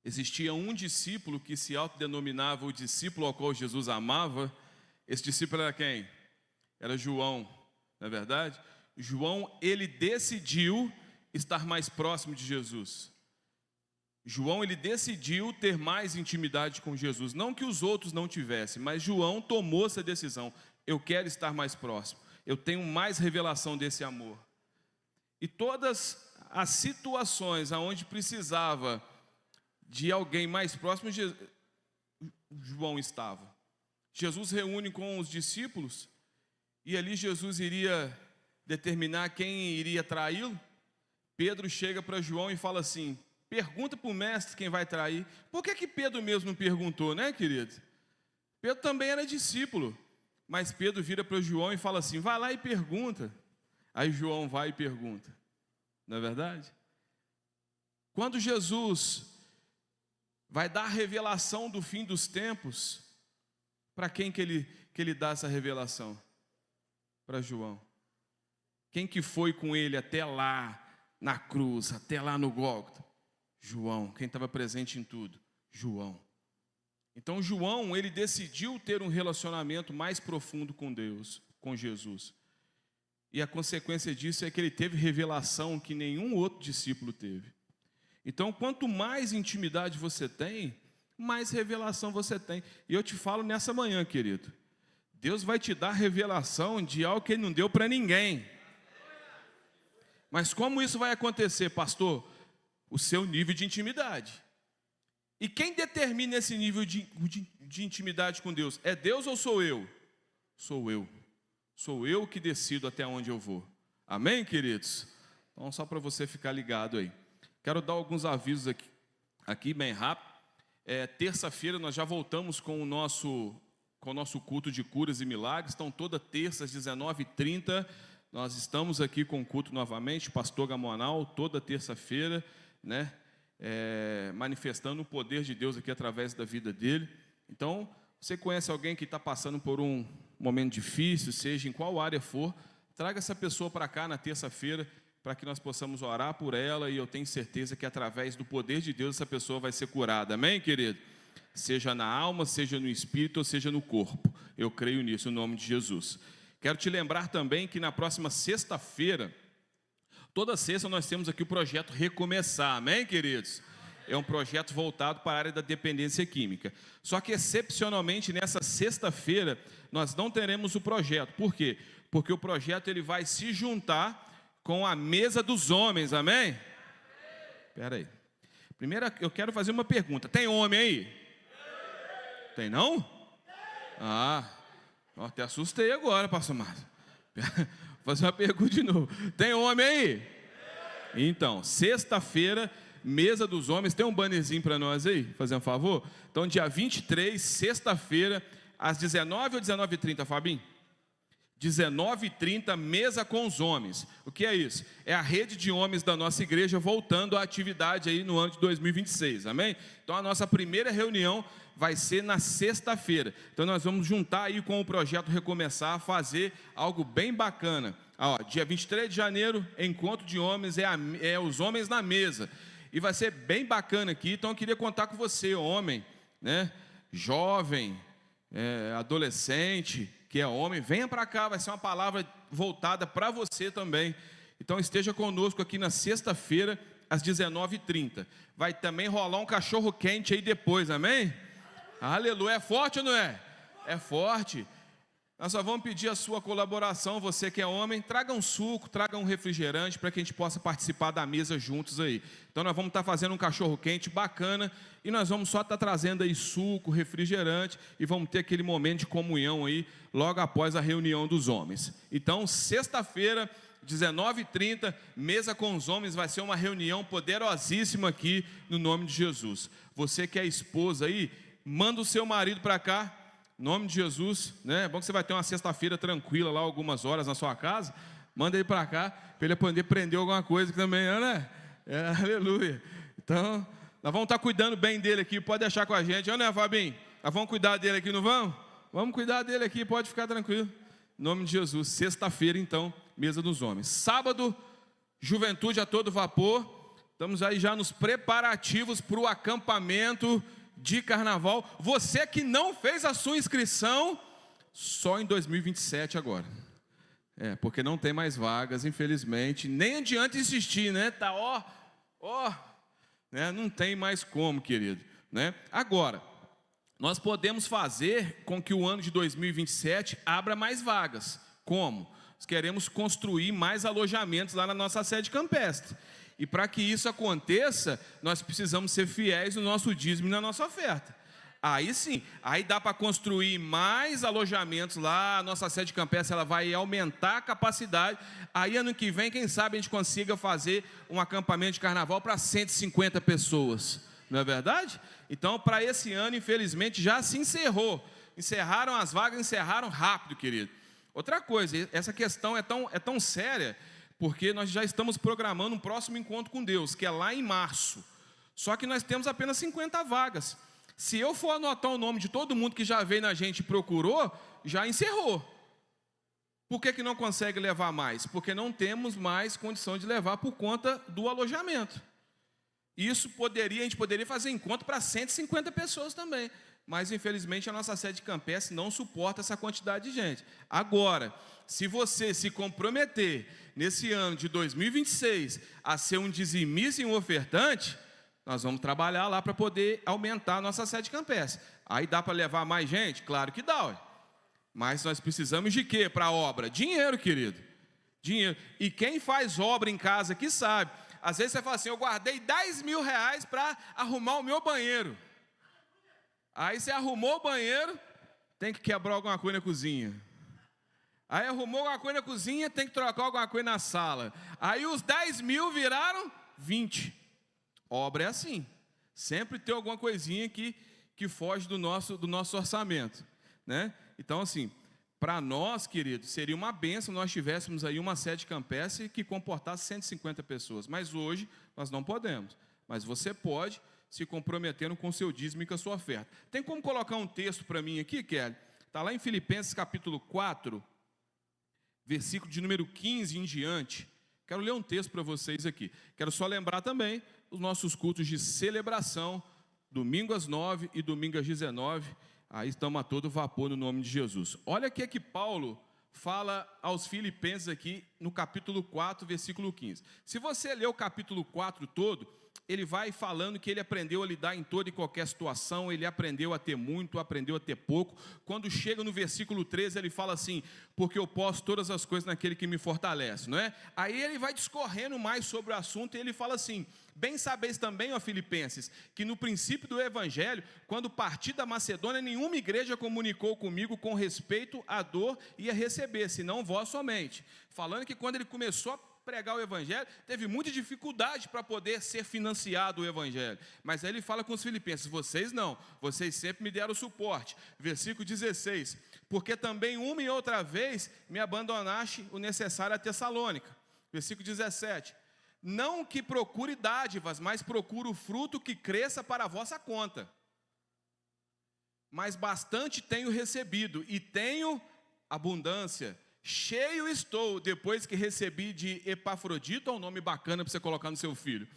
Existia um discípulo que se autodenominava o discípulo ao qual Jesus amava. Esse discípulo era quem? Era João, não é verdade? João, ele decidiu estar mais próximo de Jesus. João, ele decidiu ter mais intimidade com Jesus. Não que os outros não tivessem, mas João tomou essa decisão. Eu quero estar mais próximo. Eu tenho mais revelação desse amor. E todas as situações onde precisava de alguém mais próximo, João estava. Jesus reúne com os discípulos e ali Jesus iria determinar quem iria traí-lo. Pedro chega para João e fala assim: pergunta para o mestre quem vai trair. Por que Pedro mesmo não perguntou, né, querido? Pedro também era discípulo, mas Pedro vira para João e fala assim: vai lá e pergunta. Aí João vai e pergunta, não é verdade? Quando Jesus vai dar a revelação do fim dos tempos, para quem que ele dá essa revelação? Para João. Quem que foi com ele até lá na cruz, até lá no Gólgota? João. Quem estava presente em tudo? João. Então João, ele decidiu ter um relacionamento mais profundo com Deus, com Jesus. E a consequência disso é que ele teve revelação que nenhum outro discípulo teve. Então, quanto mais intimidade você tem, mais revelação você tem. E eu te falo nessa manhã, querido, Deus vai te dar revelação de algo que Ele não deu para ninguém. Mas como isso vai acontecer, pastor? O seu nível de intimidade. E quem determina esse nível de intimidade com Deus? É Deus ou sou eu? Sou eu. Sou eu que decido até onde eu vou. Amém, queridos? Então, só para você ficar ligado aí. Quero dar alguns avisos aqui bem rápido. Terça-feira nós já voltamos com o nosso culto de curas e milagres. Então, toda terça às 19h30, nós estamos aqui com o culto novamente. Pastor Gamonal, toda terça-feira, né? Manifestando o poder de Deus aqui através da vida dele. Então, você conhece alguém que está passando por um momento difícil, seja em qual área for, traga essa pessoa para cá na terça-feira, para que nós possamos orar por ela, e eu tenho certeza que através do poder de Deus essa pessoa vai ser curada, amém, querido? Seja na alma, seja no espírito, ou seja no corpo, eu creio nisso, no nome de Jesus. Quero te lembrar também que na próxima sexta-feira, toda sexta nós temos aqui o projeto Recomeçar, amém, queridos? É um projeto voltado para a área da dependência química. Só que, excepcionalmente, nessa sexta-feira, nós não teremos o projeto. Por quê? Porque o projeto ele vai se juntar com a mesa dos homens, amém? Espera aí. Primeiro, eu quero fazer uma pergunta. Tem homem aí? Tem não? Eu até assustei agora, pastor Márcio. Vou fazer uma pergunta de novo. Tem homem aí? Então, sexta-feira, mesa dos homens. Tem um bannerzinho para nós aí? Fazer um favor? Então, dia 23, sexta-feira, às 19 ou 19h30, Fabinho? 19h30, mesa com os homens. O que é isso? É a rede de homens da nossa igreja voltando à atividade aí no ano de 2026, amém? Então a nossa primeira reunião vai ser na sexta-feira. Então nós vamos juntar aí com o projeto Recomeçar, a fazer algo bem bacana. Dia 23 de janeiro, encontro de homens, é os homens na mesa. E vai ser bem bacana aqui, então eu queria contar com você, homem, né? Jovem, adolescente, que é homem, venha para cá, vai ser uma palavra voltada para você também. Então esteja conosco aqui na sexta-feira, às 19h30. Vai também rolar um cachorro quente aí depois, amém? Aleluia, é forte ou não é? É forte. Nós só vamos pedir a sua colaboração, você que é homem, traga um suco, traga um refrigerante, para que a gente possa participar da mesa juntos aí. Então nós vamos estar fazendo um cachorro quente bacana, e nós vamos só estar trazendo aí suco, refrigerante, e vamos ter aquele momento de comunhão aí, logo após a reunião dos homens. Então, sexta-feira, 19h30, mesa com os homens, vai ser uma reunião poderosíssima aqui, no nome de Jesus. Você que é esposa aí, manda o seu marido para cá, em nome de Jesus, né? É bom que você vai ter uma sexta-feira tranquila lá, algumas horas na sua casa. Manda ele para cá, para ele poder prender alguma coisa que também, né? Aleluia. Então, nós vamos estar cuidando bem dele aqui, pode deixar com a gente, né, Fabinho? Nós vamos cuidar dele aqui, não vamos? Vamos cuidar dele aqui, pode ficar tranquilo. Em nome de Jesus. Sexta-feira, então, mesa dos homens. Sábado, juventude a todo vapor. Estamos aí já nos preparativos para o acampamento de carnaval. Você que não fez a sua inscrição, só em 2027 agora. Porque não tem mais vagas, infelizmente. Nem adianta insistir, né? Tá, né? Não tem mais como, querido, né? Agora, nós podemos fazer com que o ano de 2027 abra mais vagas. Como? Nós queremos construir mais alojamentos lá na nossa sede campestre. E para que isso aconteça, nós precisamos ser fiéis no nosso dízimo e na nossa oferta. Aí sim, aí dá para construir mais alojamentos lá, a nossa sede campestre ela vai aumentar a capacidade. Aí ano que vem, quem sabe a gente consiga fazer um acampamento de carnaval para 150 pessoas. Não é verdade? Então, para esse ano, infelizmente, já se encerrou. Encerraram as vagas, encerraram rápido, querido. Outra coisa, essa questão é tão séria, porque nós já estamos programando um próximo encontro com Deus, que é lá em março. Só que nós temos apenas 50 vagas. Se eu for anotar o nome de todo mundo que já veio na gente e procurou, já encerrou. Por que não consegue levar mais? Porque não temos mais condição de levar por conta do alojamento. Isso a gente poderia fazer encontro para 150 pessoas também. Mas, infelizmente, a nossa sede campestre não suporta essa quantidade de gente. Agora, se você se comprometer nesse ano de 2026 a ser um dizimista e um ofertante, nós vamos trabalhar lá para poder aumentar a nossa sede campestre. Aí dá para levar mais gente? Claro que dá, ué. Mas nós precisamos de quê para a obra? Dinheiro, querido. Dinheiro. E quem faz obra em casa aqui sabe. Às vezes você fala assim, eu guardei 10 mil reais para arrumar o meu banheiro. Aí você arrumou o banheiro, tem que quebrar alguma coisa na cozinha. Aí arrumou alguma coisa na cozinha, tem que trocar alguma coisa na sala. Aí os 10 mil viraram 20. Obra é assim. Sempre tem alguma coisinha que foge do nosso orçamento, né? Então, assim, para nós, queridos, seria uma bênção nós tivéssemos aí uma sede campestre que comportasse 150 pessoas. Mas hoje nós não podemos. Mas você pode se comprometendo com o seu dízimo e com a sua oferta. Tem como colocar um texto para mim aqui, Kelly? Está lá em Filipenses capítulo 4, versículo de número 15 em diante. Quero ler um texto para vocês aqui. Quero só lembrar também os nossos cultos de celebração, domingo às 9 e domingo às 19. Aí estamos a todo vapor no nome de Jesus. Olha o que é que Paulo fala aos filipenses aqui no capítulo 4, versículo 15. Se você ler o capítulo 4 todo, ele vai falando que ele aprendeu a lidar em toda e qualquer situação, ele aprendeu a ter muito, aprendeu a ter pouco. Quando chega no versículo 13, ele fala assim, porque eu posso todas as coisas naquele que me fortalece, não é? Aí ele vai discorrendo mais sobre o assunto e ele fala assim, bem sabeis também, ó Filipenses, que no princípio do Evangelho, quando parti da Macedônia, nenhuma igreja comunicou comigo com respeito à dor e a receber, senão vós somente. Falando que quando ele começou a pregar o Evangelho, teve muita dificuldade para poder ser financiado o Evangelho. Mas aí ele fala com os filipenses, vocês não, vocês sempre me deram suporte. Versículo 16, porque também uma e outra vez me abandonaste o necessário a Tessalônica. Versículo 17, não que procure dádivas, mas procure o fruto que cresça para a vossa conta. Mas bastante tenho recebido e tenho abundância. Cheio estou, depois que recebi de Epafrodito, é um nome bacana para você colocar no seu filho,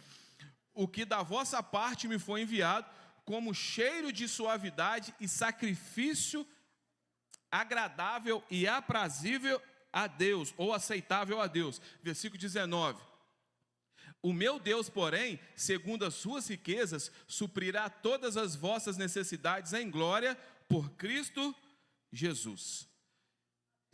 o que da vossa parte me foi enviado, como cheiro de suavidade e sacrifício agradável e aprazível a Deus, ou aceitável a Deus. Versículo 19, o meu Deus, porém, segundo as suas riquezas, suprirá todas as vossas necessidades em glória por Cristo Jesus.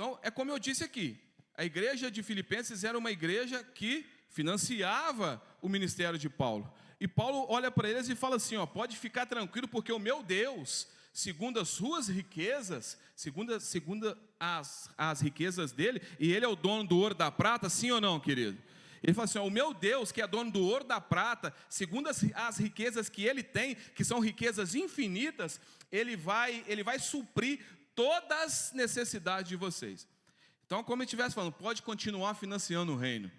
Então, é como eu disse aqui, a igreja de Filipenses era uma igreja que financiava o ministério de Paulo. E Paulo olha para eles e fala assim, ó, pode ficar tranquilo, porque o meu Deus, segundo as suas riquezas, segundo as riquezas dele, e ele é o dono do ouro e da prata, sim ou não, querido? Ele fala assim, ó, o meu Deus, que é dono do ouro e da prata, segundo as riquezas que ele tem, que são riquezas infinitas, ele vai suprir todas as necessidades de vocês. Então, como eu estivesse falando, pode continuar financiando o reino,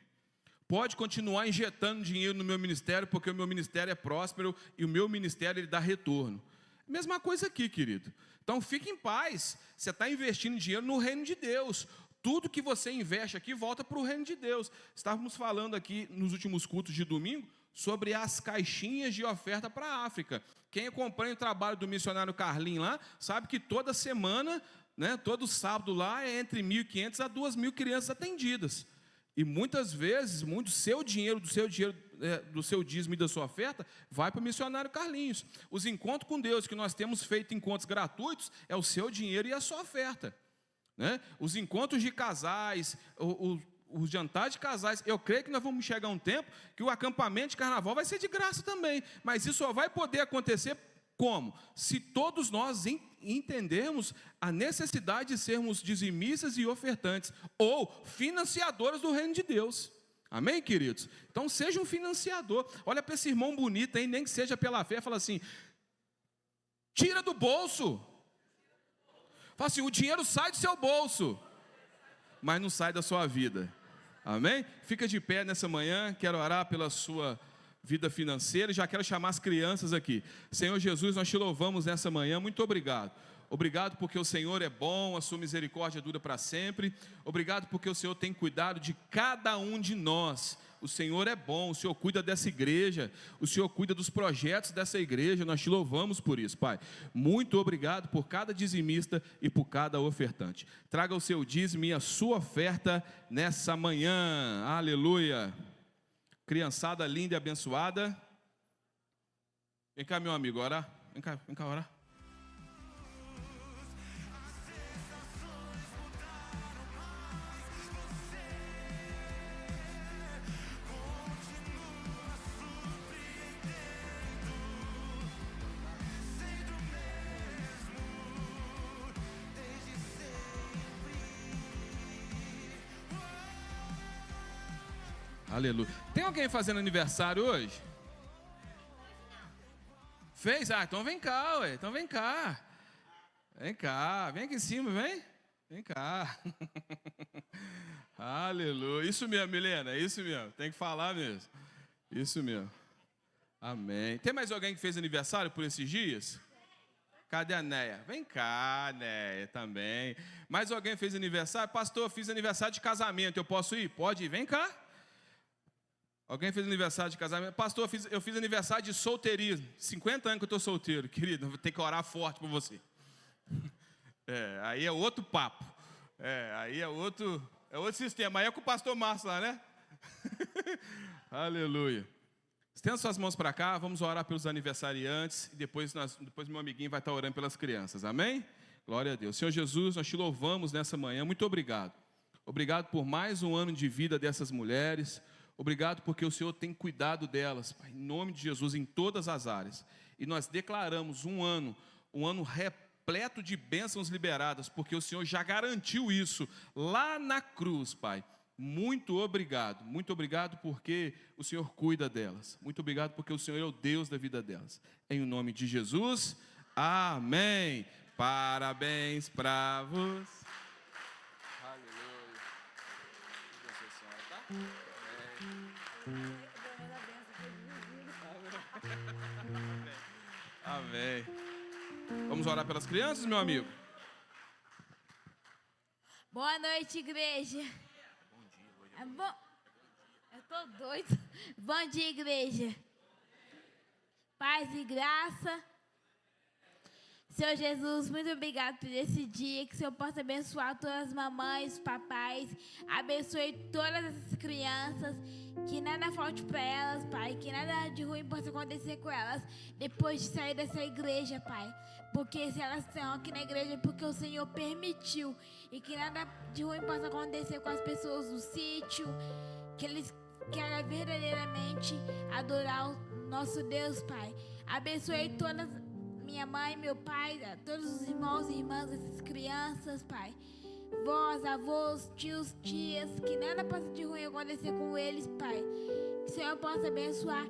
pode continuar injetando dinheiro no meu ministério, porque o meu ministério é próspero e o meu ministério ele dá retorno. Mesma coisa aqui, querido. Então, fique em paz, você está investindo dinheiro no reino de Deus. Tudo que você investe aqui volta para o reino de Deus. Estávamos falando aqui nos últimos cultos de domingo sobre as caixinhas de oferta para a África. Quem acompanha o trabalho do missionário Carlinhos lá, sabe que toda semana, né, todo sábado lá, é entre 1.500 a 2.000 crianças atendidas. E muitas vezes, do seu dinheiro, do seu dízimo e da sua oferta, vai para o missionário Carlinhos. Os encontros com Deus, que nós temos feito encontros gratuitos, é o seu dinheiro e a sua oferta. Né? Os encontros de casais, os jantares de casais, eu creio que nós vamos chegar a um tempo que o acampamento de carnaval vai ser de graça também. Mas isso só vai poder acontecer como? Se todos nós entendermos a necessidade de sermos dizimistas e ofertantes, ou financiadores do reino de Deus. Amém, queridos? Então seja um financiador. Olha para esse irmão bonito aí, nem que seja pela fé, fala assim: tira do bolso. Fala assim: o dinheiro sai do seu bolso, mas não sai da sua vida. Amém? Fica de pé nessa manhã, quero orar pela sua vida financeira, e já quero chamar as crianças aqui. Senhor Jesus, nós te louvamos nessa manhã, muito obrigado. Obrigado porque o Senhor é bom, a sua misericórdia dura para sempre. Obrigado porque o Senhor tem cuidado de cada um de nós. O Senhor é bom, o Senhor cuida dessa igreja, o Senhor cuida dos projetos dessa igreja, nós te louvamos por isso, Pai. Muito obrigado por cada dizimista e por cada ofertante. Traga o seu dízimo e a sua oferta nessa manhã, aleluia. Criançada linda e abençoada. Vem cá, meu amigo, orar. Vem cá orar. Aleluia. Tem alguém fazendo aniversário hoje? Fez? Ah, então vem cá, ué. Então vem cá. Vem cá. Vem aqui em cima, vem. Vem cá. Aleluia. Isso mesmo, Milena. Isso mesmo. Tem que falar mesmo. Isso mesmo. Amém. Tem mais alguém que fez aniversário por esses dias? Cadê a Neia? Vem cá, Neia, também. Mais alguém fez aniversário? Pastor, fiz aniversário de casamento. Eu posso ir? Pode ir. Vem cá. Alguém fez aniversário de casamento? Pastor, eu fiz aniversário de solteirismo. 50 anos que eu estou solteiro. Querido, vou ter que orar forte por você. Aí é outro papo. Aí é outro sistema. Aí é com o pastor Márcio lá, né? Aleluia. Estenda suas mãos para cá, vamos orar pelos aniversariantes. E depois meu amiguinho vai estar orando pelas crianças. Amém? Glória a Deus. Senhor Jesus, nós te louvamos nessa manhã. Muito obrigado. Obrigado por mais um ano de vida dessas mulheres. Obrigado porque o Senhor tem cuidado delas, Pai, em nome de Jesus, em todas as áreas. E nós declaramos um ano repleto de bênçãos liberadas, porque o Senhor já garantiu isso lá na cruz, Pai. Muito obrigado porque o Senhor cuida delas. Muito obrigado porque o Senhor é o Deus da vida delas. Em nome de Jesus, amém. Parabéns para você. Aleluia. Amém. Vamos orar pelas crianças, meu amigo? Boa noite, igreja. Bom dia. Eu tô doido. Bom dia, igreja. Paz e graça. Senhor Jesus, muito obrigado por esse dia, que o Senhor possa abençoar todas as mamães, papais, abençoe todas essas crianças, que nada falte para elas, Pai, que nada de ruim possa acontecer com elas depois de sair dessa igreja, Pai, porque se elas estão aqui na igreja é porque o Senhor permitiu, e que nada de ruim possa acontecer com as pessoas do sítio, que eles querem verdadeiramente adorar o nosso Deus, Pai. Abençoe todas minha mãe, meu pai, todos os irmãos e irmãs dessas crianças, Pai. Vós, avós, tios, tias, que nada possa de ruim acontecer com eles, Pai. Que o Senhor possa abençoar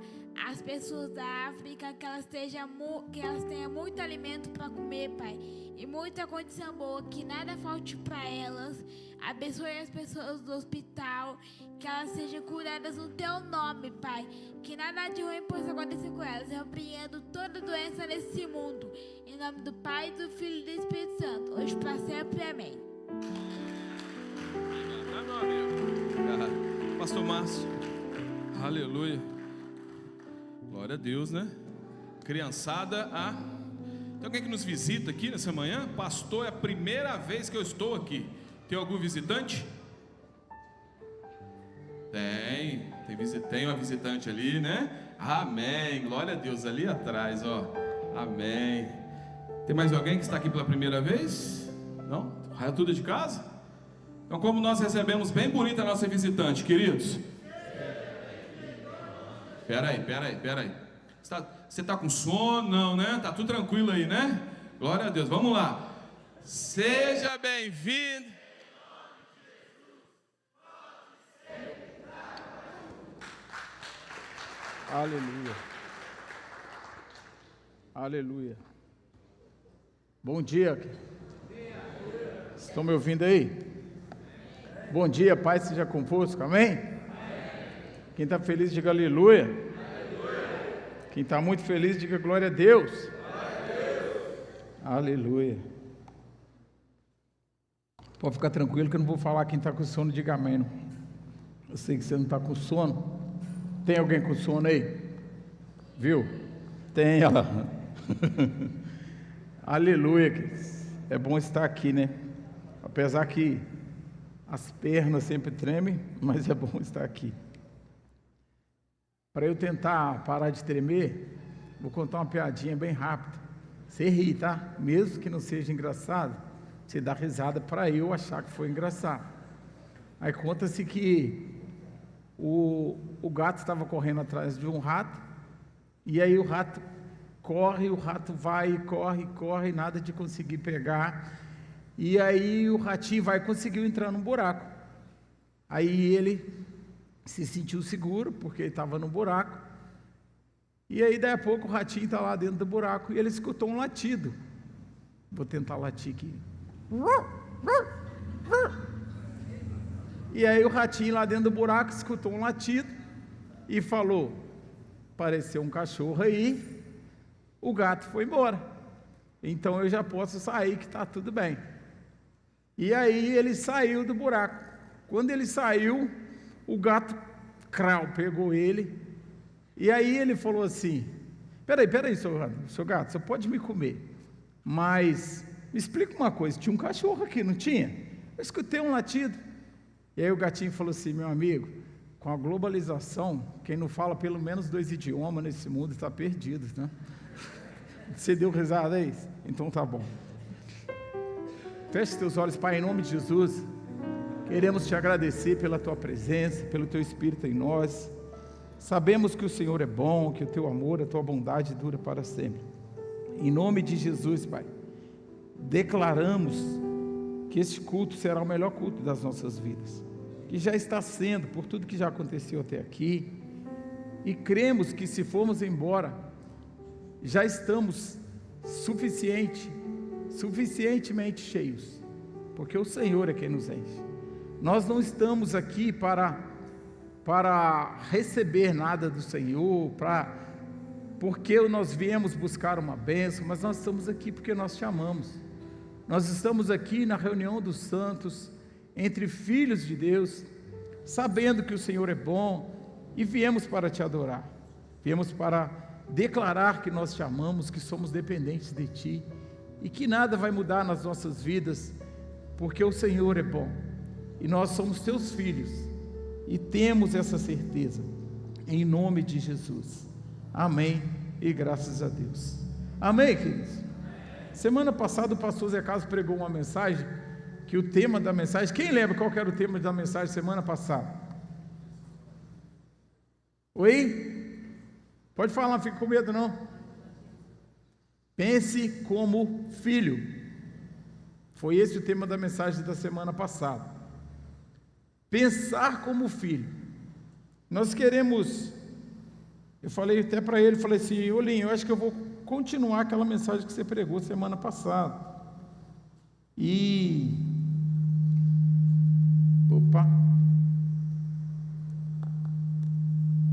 as pessoas da África, que elas tenham muito alimento para comer, Pai. E muita condição boa, que nada falte para elas. Abençoe as pessoas do hospital, que elas sejam curadas no Teu nome, Pai. Que nada de ruim possa acontecer com elas. Eu repreendo toda doença nesse mundo. Em nome do Pai, do Filho e do Espírito Santo. Hoje para sempre. Amém. Pastor Márcio. Aleluia. Glória a Deus, né? Criançada, Tem alguém que nos visita aqui nessa manhã? Pastor, é a primeira vez que eu estou aqui. Tem algum visitante? Tem uma visitante ali, né? Amém, glória a Deus, ali atrás, ó. Amém. Tem mais alguém que está aqui pela primeira vez? Não? É tudo de casa? Então, como nós recebemos bem bonita a nossa visitante, queridos. Peraí. Você está com sono? Não, né? Está tudo tranquilo aí, né? Glória a Deus, vamos lá. Seja bem-vindo. Aleluia. Aleluia. Bom dia. Estão me ouvindo aí? Bom dia, Pai seja convosco, amém? Quem está feliz, diga aleluia. Quem está muito feliz, diga glória a Deus. Aleluia. Pode ficar tranquilo que eu não vou falar quem está com sono, diga amém. Não. Eu sei que você não está com sono. Tem alguém com sono aí? Viu? Tem ela. Aleluia. É bom estar aqui, né? Apesar que as pernas sempre tremem, mas é bom estar aqui. Para eu tentar parar de tremer, vou contar uma piadinha bem rápida. Você ri, tá? Mesmo que não seja engraçado, você dá risada para eu achar que foi engraçado. Aí conta-se que o gato estava correndo atrás de um rato, e aí o rato corre, o rato vai, corre, nada de conseguir pegar, e aí o ratinho conseguiu entrar num buraco. Aí ele se sentiu seguro, porque ele estava no buraco, e aí daí a pouco o ratinho está lá dentro do buraco, e ele escutou um latido. Vou tentar latir aqui. E aí o ratinho lá dentro do buraco escutou um latido, e falou, apareceu um cachorro aí, o gato foi embora, então eu já posso sair que está tudo bem. E aí ele saiu do buraco. Quando ele saiu, o gato pegou ele, e aí ele falou assim, peraí, seu gato, você pode me comer, mas me explica uma coisa, tinha um cachorro aqui, não tinha? Eu escutei um latido. E aí o gatinho falou assim, meu amigo, com a globalização, quem não fala pelo menos 2 idiomas nesse mundo está perdido, né? Você deu risada aí? Então tá bom. Feche teus olhos, Pai, em nome de Jesus. Queremos te agradecer pela tua presença, pelo teu Espírito em nós. Sabemos que o Senhor é bom, que o teu amor, a tua bondade dura para sempre. Em nome de Jesus, Pai, declaramos que este culto será o melhor culto das nossas vidas, que já está sendo, por tudo que já aconteceu até aqui, e cremos que se formos embora, já estamos suficientemente cheios, porque o Senhor é quem nos enche. Nós não estamos aqui para receber nada do Senhor, porque nós viemos buscar uma bênção, mas nós estamos aqui porque nós te amamos. Nós estamos aqui na reunião dos santos, entre filhos de Deus, sabendo que o Senhor é bom, e viemos para te adorar, viemos para declarar que nós te amamos, que somos dependentes de ti, e que nada vai mudar nas nossas vidas, porque o Senhor é bom, e nós somos teus filhos, e temos essa certeza, em nome de Jesus, amém, e graças a Deus, amém, queridos. Semana passada o pastor Zé Carlos pregou uma mensagem, que o tema da mensagem, quem lembra qual que era o tema da mensagem semana passada? Oi? Pode falar, não fique com medo não. Pense como filho. Foi esse o tema da mensagem da semana passada. Pensar como filho. Nós queremos, eu falei até para ele, falei assim, Olinho, eu acho que eu vou continuar aquela mensagem que você pregou semana passada.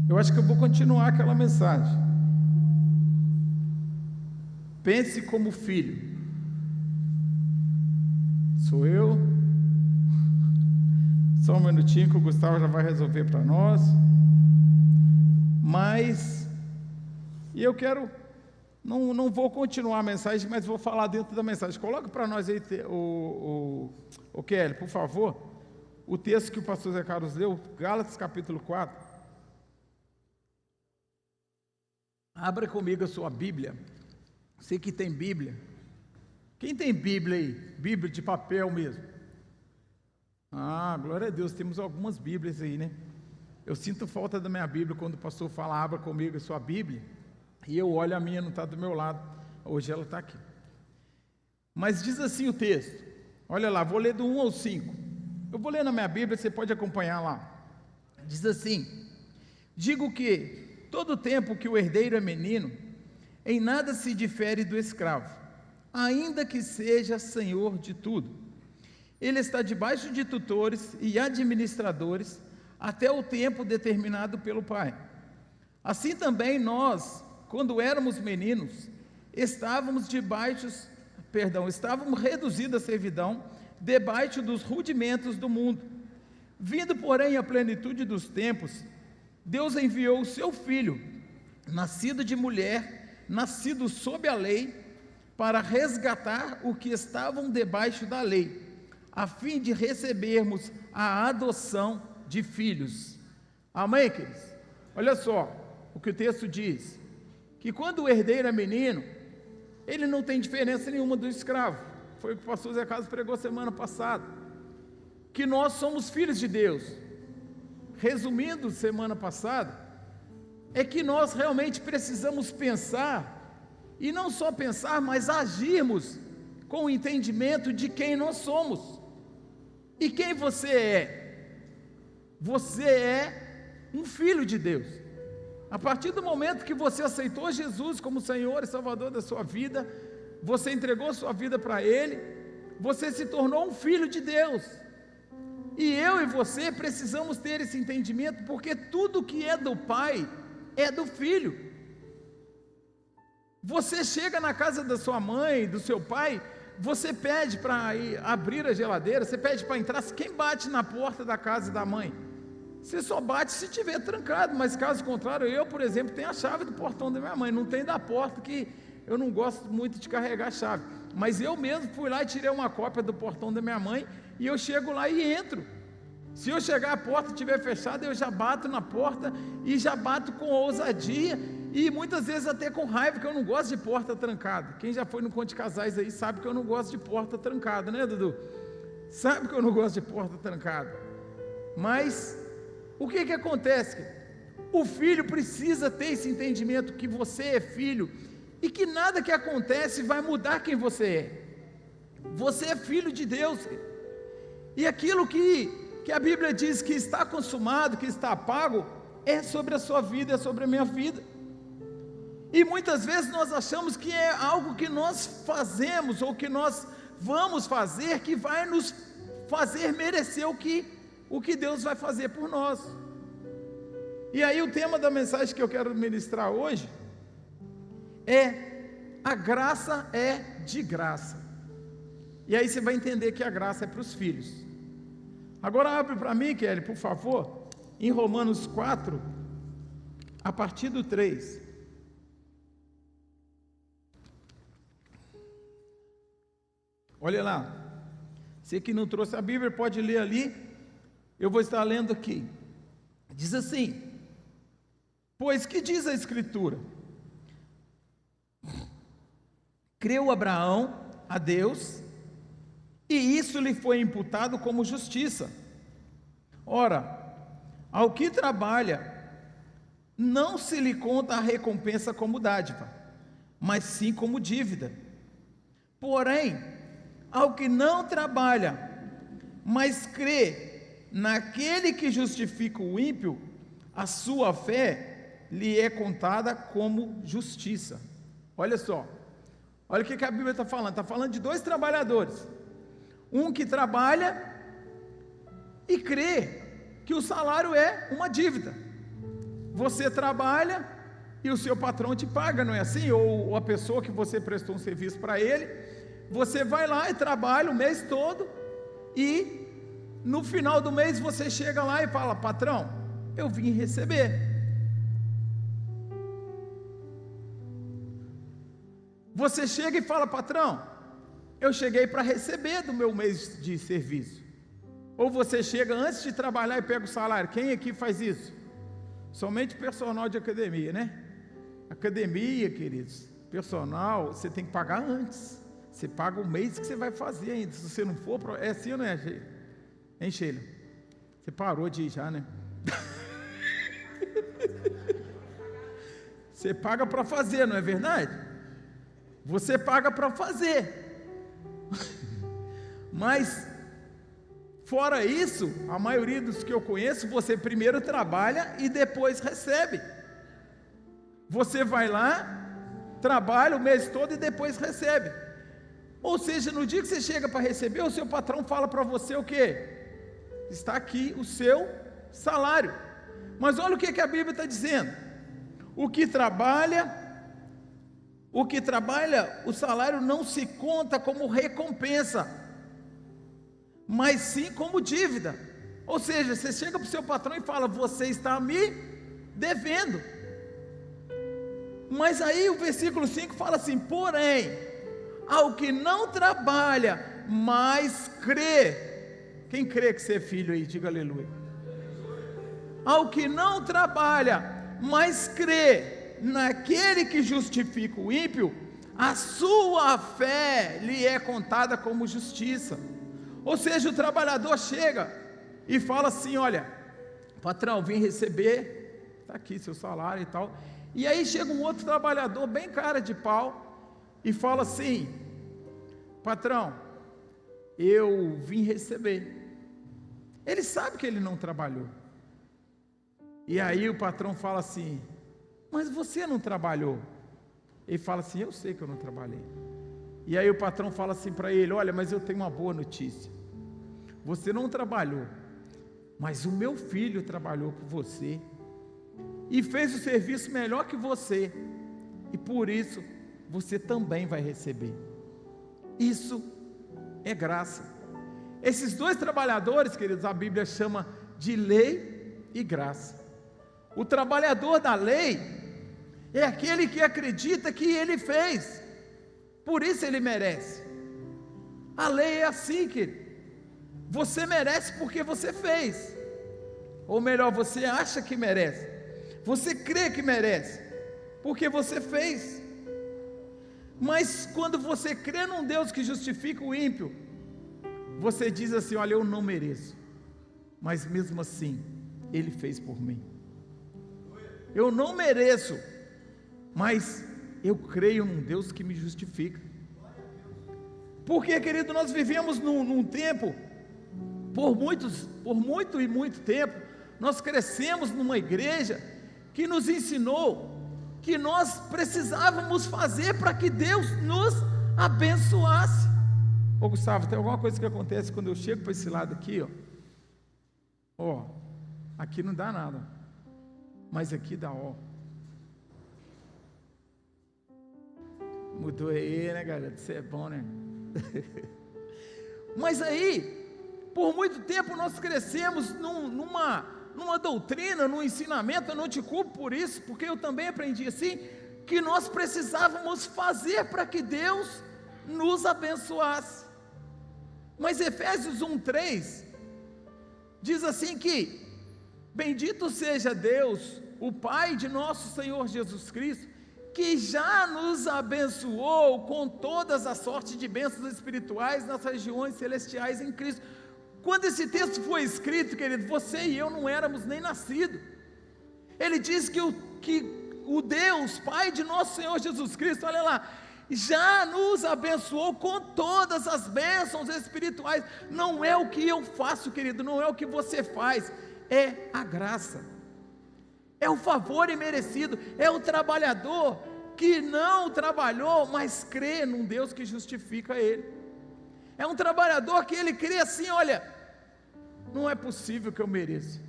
Eu acho que eu vou continuar aquela mensagem. Pense como filho. Sou eu. Só um minutinho que o Gustavo já vai resolver para nós. Mas E eu quero, não vou continuar a mensagem, mas vou falar dentro da mensagem. Coloca para nós aí, o Kelly, por favor, o texto que o pastor Zé Carlos leu, Gálatas capítulo 4. Abra comigo a sua Bíblia. Você que tem Bíblia. Quem tem Bíblia aí? Bíblia de papel mesmo. Ah, glória a Deus, temos algumas Bíblias aí, né? Eu sinto falta da minha Bíblia quando o pastor fala, abra comigo a sua Bíblia, e eu olho, a minha não está do meu lado, hoje ela está aqui. Mas diz assim o texto, olha lá, vou ler do 1 ao 5, eu vou ler na minha Bíblia, você pode acompanhar lá. Diz assim: digo que todo tempo que o herdeiro é menino, em nada se difere do escravo, ainda que seja senhor de tudo. Ele está debaixo de tutores e administradores, até o tempo determinado pelo Pai. Assim também nós, quando éramos meninos, estávamos reduzidos à servidão, debaixo dos rudimentos do mundo. Vindo, porém, à plenitude dos tempos, Deus enviou o seu Filho, nascido de mulher, nascido sob a lei, para resgatar o que estavam debaixo da lei, a fim de recebermos a adoção de filhos. Amém, queridos? Olha só o que o texto diz, que quando o herdeiro é menino, ele não tem diferença nenhuma do escravo. Foi o que o pastor Zé Carlos pregou semana passada, que nós somos filhos de Deus. Resumindo, semana passada, é que nós realmente precisamos pensar, e não só pensar, mas agirmos com o entendimento de quem nós somos. E quem você é? Você é um filho de Deus. A partir do momento que você aceitou Jesus como Senhor e Salvador da sua vida, você entregou sua vida para Ele, você se tornou um filho de Deus. E eu e você precisamos ter esse entendimento, porque tudo que é do Pai é do Filho. Você chega na casa da sua mãe, do seu pai, você pede para abrir a geladeira, você pede para entrar. Quem bate na porta da casa da mãe? Você só bate se estiver trancado, mas caso contrário, eu, por exemplo, tenho a chave do portão da minha mãe, não tem da porta, que eu não gosto muito de carregar a chave, mas eu mesmo fui lá e tirei uma cópia do portão da minha mãe, e eu chego lá e entro. Se eu chegar à porta e estiver fechada, eu já bato na porta, e já bato com ousadia, e muitas vezes até com raiva, que eu não gosto de porta trancada. Quem já foi no Conto de Casais aí sabe que eu não gosto de porta trancada, né, Dudu? Sabe que eu não gosto de porta trancada. Mas o que acontece? O filho precisa ter esse entendimento que você é filho, e que nada que acontece vai mudar quem você é. Você é filho de Deus, e aquilo que a Bíblia diz que está consumado, que está pago, é sobre a sua vida, é sobre a minha vida. E muitas vezes nós achamos que é algo que nós fazemos, ou que nós vamos fazer, que vai nos fazer merecer o que Deus vai fazer por nós. E aí o tema da mensagem que eu quero ministrar hoje é: a graça é de graça. E aí você vai entender que a graça é para os filhos. Agora abre para mim, Kelly, por favor, em Romanos 4, a partir do 3. Olha lá, você que não trouxe a Bíblia pode ler ali, eu vou estar lendo aqui. Diz assim: pois que diz a Escritura? Creu Abraão a Deus, e isso lhe foi imputado como justiça. Ora, ao que trabalha, não se lhe conta a recompensa como dádiva, mas sim como dívida. Porém, ao que não trabalha, mas crê naquele que justifica o ímpio, a sua fé lhe é contada como justiça. Olha só, olha o que a Bíblia está falando de dois trabalhadores, um que trabalha e crê que o salário é uma dívida. Você trabalha e o seu patrão te paga, não é assim? Ou a pessoa que você prestou um serviço para ele, você vai lá e trabalha o mês todo, e no final do mês você chega lá e fala: patrão, eu vim receber. Você chega e fala: patrão, eu cheguei para receber do meu mês de serviço. Ou você chega antes de trabalhar e pega o salário. Quem aqui faz isso? Somente personal de academia, né? Academia, queridos, personal, você tem que pagar antes. Você paga o mês que você vai fazer ainda. Se você não for, é assim ou não é, Sheila? Hein, Sheila? Você parou de ir já, né? Você paga para fazer, não é verdade? Você paga para fazer. Mas, fora isso, a maioria dos que eu conheço, você primeiro trabalha e depois recebe. Você vai lá, trabalha o mês todo e depois recebe. Ou seja, no dia que você chega para receber, o seu patrão fala para você o quê? Está aqui o seu salário. Mas olha o que a Bíblia está dizendo. O que trabalha, o salário não se conta como recompensa, mas sim como dívida. Ou seja, você chega para o seu patrão e fala: você está me devendo. Mas aí o versículo 5 fala assim: porém, ao que não trabalha, mas crê. Quem crê que você é filho aí? Diga aleluia. Ao que não trabalha, mas crê naquele que justifica o ímpio, a sua fé lhe é contada como justiça. Ou seja, o trabalhador chega e fala assim: olha, patrão, vim receber, está aqui seu salário e tal. E aí chega um outro trabalhador, bem cara de pau, e fala assim: patrão, eu vim receber. Ele sabe que ele não trabalhou. E aí o patrão fala assim: mas você não trabalhou? Ele fala assim: eu sei que eu não trabalhei. E aí o patrão fala assim para ele: olha, mas eu tenho uma boa notícia. Você não trabalhou, mas o meu filho trabalhou por você e fez o serviço melhor que você, e por isso você também vai receber. Isso é graça. Esses dois trabalhadores, queridos, a Bíblia chama de lei e graça. O trabalhador da lei é aquele que acredita que ele fez, por isso ele merece. A lei é assim, querido. Você merece porque você fez, ou melhor, você acha que merece, você crê que merece, porque você fez. Mas quando você crê num Deus que justifica o ímpio, você diz assim: olha, eu não mereço, mas mesmo assim, Ele fez por mim. Eu não mereço, mas eu creio num Deus que me justifica. Porque, querido, nós vivemos num tempo, por muito tempo, nós crescemos numa igreja que nos ensinou que nós precisávamos fazer para que Deus nos abençoasse. Ô Gustavo, tem alguma coisa que acontece quando eu chego para esse lado aqui, ó, aqui não dá nada, mas aqui dá, ó. Mudou aí, né, galera? Isso é bom, né? Mas aí, por muito tempo nós crescemos numa doutrina, num ensinamento. Eu não te culpo por isso, porque eu também aprendi assim, que nós precisávamos fazer para que Deus nos abençoasse. Mas Efésios 1:3 diz assim que: bendito seja Deus, o Pai de nosso Senhor Jesus Cristo, que já nos abençoou com todas as sortes de bênçãos espirituais nas regiões celestiais em Cristo. Quando esse texto foi escrito, querido, você e eu não éramos nem nascidos. Ele diz que o Deus, Pai de nosso Senhor Jesus Cristo, olha lá, já nos abençoou com todas as bênçãos espirituais. Não é o que eu faço, querido, não é o que você faz, é a graça, é o favor imerecido, é o trabalhador que não trabalhou, mas crê num Deus que justifica ele. É um trabalhador que ele crê assim: olha, não é possível que eu mereça,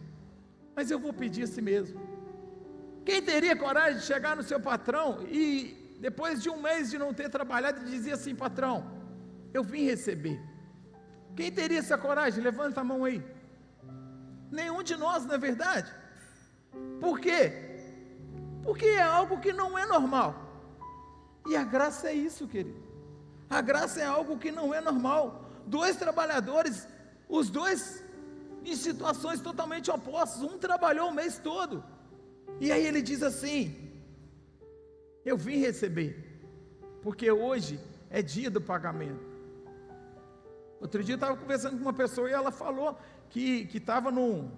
mas eu vou pedir assim mesmo. Quem teria coragem de chegar no seu patrão e depois de um mês de não ter trabalhado, dizer assim: patrão, eu vim receber? Quem teria essa coragem? Levanta a mão aí. Nenhum de nós, não é verdade? Por quê? Porque é algo que não é normal. E a graça é isso, querido. A graça é algo que não é normal. 2 trabalhadores, os dois em situações totalmente opostas. Um trabalhou o mês todo, e aí ele diz assim: eu vim receber, porque hoje é dia do pagamento. Outro dia eu estava conversando com uma pessoa, e ela falou que estava num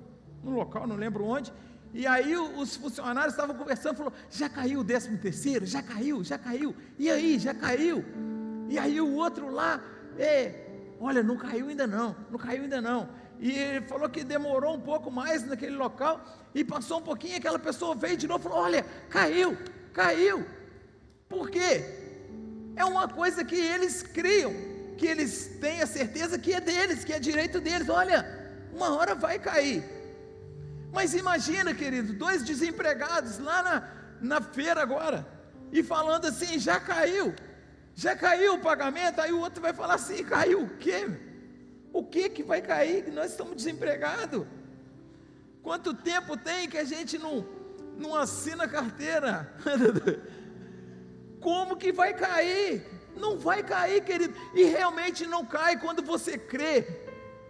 local, não lembro onde, e aí os funcionários estavam conversando, falou: já caiu o 13º? Já caiu, e aí, já caiu? E aí o outro lá, olha, não caiu ainda não, e ele falou que demorou um pouco mais naquele local, e passou um pouquinho, aquela pessoa veio de novo e falou: olha, caiu, por quê? É uma coisa que eles criam, que eles têm a certeza que é deles, que é direito deles. Olha, uma hora vai cair. Mas imagina, querido, 2 desempregados lá na feira agora, e falando assim: já caiu o pagamento. Aí o outro vai falar assim: caiu o quê? O que vai cair? Que nós estamos desempregados. Quanto tempo tem que a gente não assina carteira? Como que vai cair? Não vai cair, querido. E realmente não cai quando você crê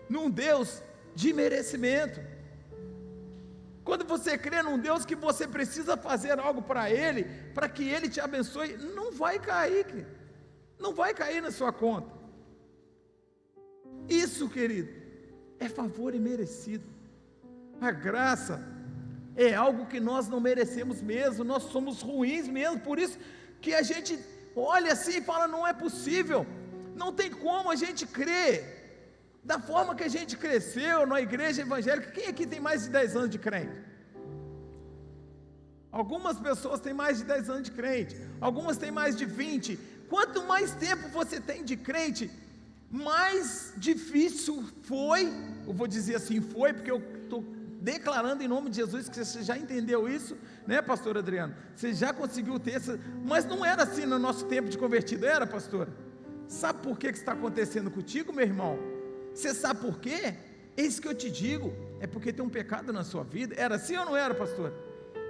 num Deus de merecimento. Quando você crê num Deus que você precisa fazer algo para Ele, para que Ele te abençoe, não vai cair, querido. Não vai cair na sua conta. Isso, querido, é favor imerecido. A graça é algo que nós não merecemos mesmo, nós somos ruins mesmo, por isso que a gente olha assim e fala: não é possível, não tem como a gente crer da forma que a gente cresceu na igreja evangélica. Quem aqui tem mais de 10 anos de crente? Algumas pessoas têm mais de 10 anos de crente, algumas têm mais de 20. Quanto mais tempo você tem de crente, mais difícil foi, eu vou dizer assim, foi, porque eu estou declarando em nome de Jesus que você já entendeu isso, né, pastor Adriano? Você já conseguiu ter essa, mas não era assim no nosso tempo de convertido, era, pastora? Sabe por que está acontecendo contigo, meu irmão? Você sabe por quê? É isso que eu te digo, é porque tem um pecado na sua vida. Era assim ou não era, pastor?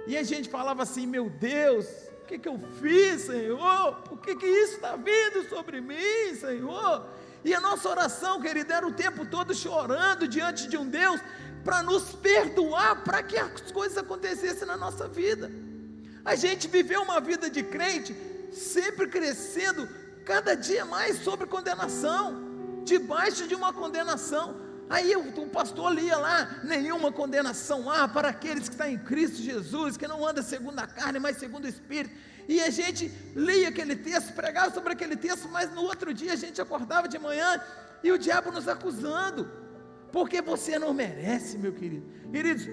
E a gente falava assim: meu Deus, o que eu fiz, Senhor? Por que isso está vindo sobre mim, Senhor? E a nossa oração, querido, era o tempo todo chorando diante de um Deus para nos perdoar, para que as coisas acontecessem na nossa vida. A gente viveu uma vida de crente, sempre crescendo, cada dia mais sobre condenação, debaixo de uma condenação. Aí o pastor lia lá: nenhuma condenação há para aqueles que estão em Cristo Jesus, que não anda segundo a carne, mas segundo o Espírito. E a gente lia aquele texto, pregava sobre aquele texto, mas no outro dia a gente acordava de manhã e o diabo nos acusando: porque você não merece, meu querido. Queridos,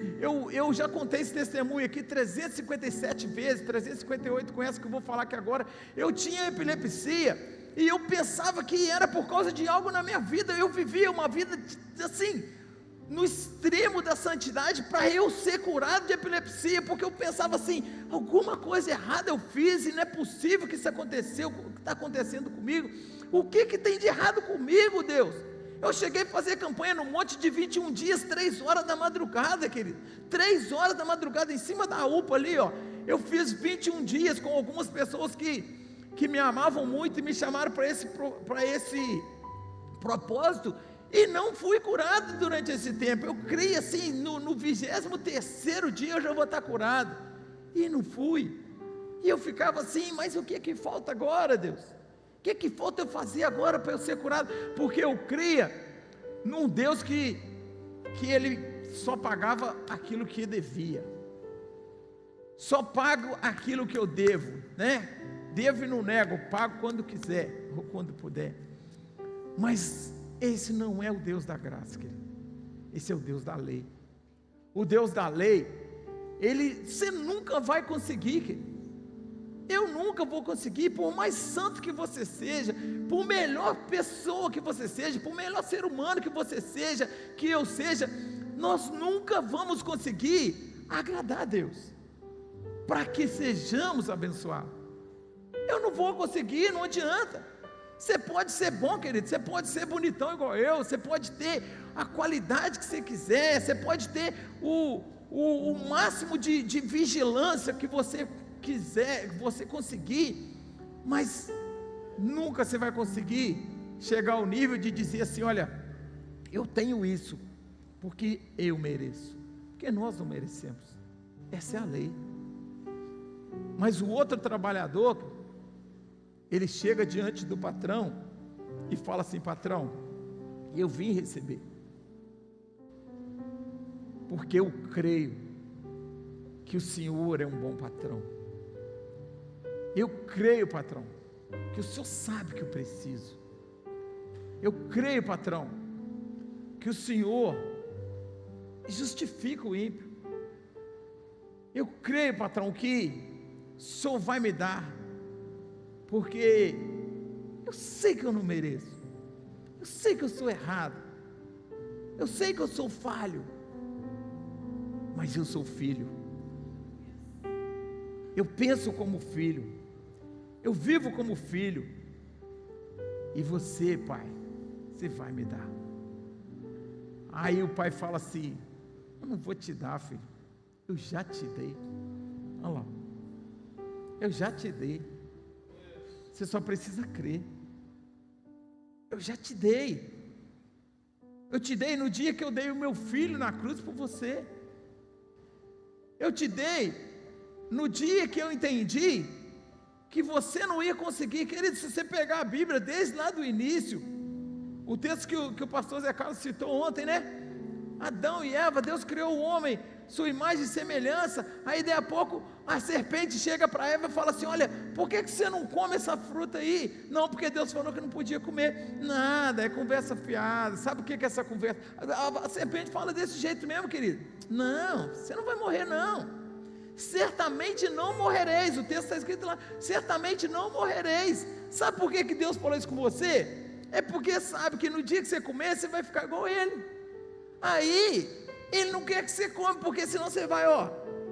eu já contei esse testemunho aqui 357 vezes, 358 com essa que eu vou falar aqui agora. Eu tinha epilepsia, e eu pensava que era por causa de algo na minha vida. Eu vivia uma vida assim, no extremo da santidade, para eu ser curado de epilepsia, porque eu pensava assim: alguma coisa errada eu fiz, e não é possível que isso aconteceu, o que está acontecendo comigo? O que tem de errado comigo, Deus? Eu cheguei a fazer campanha no monte de 21 dias, 3 horas da madrugada, querido, 3 horas da madrugada, em cima da UPA ali, ó. Eu fiz 21 dias com algumas pessoas que me amavam muito e me chamaram para esse propósito, e não fui curado durante esse tempo. Eu criei assim, no 23º dia eu já vou estar curado, e não fui. E eu ficava assim: mas o que falta agora, Deus? O que falta eu fazer agora para eu ser curado? Porque eu cria num Deus que Ele só pagava aquilo que devia. Só pago aquilo que eu devo, né? Devo e não nego, pago quando quiser ou quando puder. Mas esse não é o Deus da graça, querido. Esse é o Deus da lei. O Deus da lei, você nunca vai conseguir, querido. Eu nunca vou conseguir, por mais santo que você seja, por melhor pessoa que você seja, por melhor ser humano que você seja, que eu seja, nós nunca vamos conseguir agradar a Deus, para que sejamos abençoados. Eu não vou conseguir, não adianta. Você pode ser bom, querido, você pode ser bonitão igual eu, você pode ter a qualidade que você quiser, você pode ter o máximo de vigilância que você quiser, você conseguir, mas nunca você vai conseguir chegar ao nível de dizer assim: olha, eu tenho isso porque eu mereço, porque nós não merecemos. Essa é a lei. Mas o outro trabalhador, ele chega diante do patrão e fala assim: patrão, eu vim receber, porque eu creio que o Senhor é um bom patrão. Eu creio, patrão, que o Senhor sabe que eu preciso. Eu creio, patrão, que o Senhor justifica o ímpio. Eu creio, patrão, que o Senhor vai me dar, porque eu sei que eu não mereço, eu sei que eu sou errado, eu sei que eu sou falho, mas eu sou filho, eu penso como filho, eu vivo como filho, e você, pai, você vai me dar. Aí o pai fala assim: eu não vou te dar, filho, eu já te dei. Olha lá, eu já te dei, você só precisa crer. Eu já te dei. Eu te dei no dia que eu dei o meu filho na cruz por você. Eu te dei no dia que eu entendi que você não ia conseguir. Querido, se você pegar a Bíblia desde lá do início, o texto que o pastor Zé Carlos citou ontem, né? Adão e Eva, Deus criou o homem, sua imagem e semelhança. Aí daí a pouco a serpente chega para Eva e fala assim: olha, por que você não come essa fruta aí? Não, porque Deus falou que não podia comer. Nada, é conversa fiada. Sabe o que é essa conversa? A serpente fala desse jeito mesmo, querido. Não, você não vai morrer não, certamente não morrereis. O texto está escrito lá: certamente não morrereis. Sabe por que Deus falou isso com você? É porque sabe que no dia que você comer, você vai ficar igual ele. Aí, ele não quer que você come, porque senão você vai,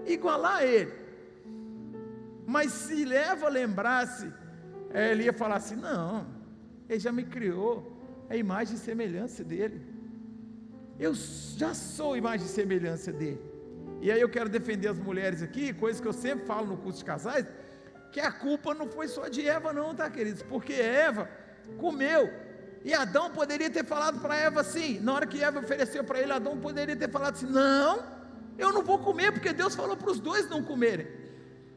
igualar ele. Mas se Eva lembrasse, ele ia falar assim: não, ele já me criou, é a imagem e semelhança dele, eu já sou a imagem e semelhança dele. E aí eu quero defender as mulheres aqui, coisa que eu sempre falo no curso de casais, que a culpa não foi só de Eva não, tá, queridos? Porque Eva comeu, e Adão poderia ter falado para Eva assim, na hora que Eva ofereceu para ele, Adão poderia ter falado assim: não, eu não vou comer, porque Deus falou para os dois não comerem.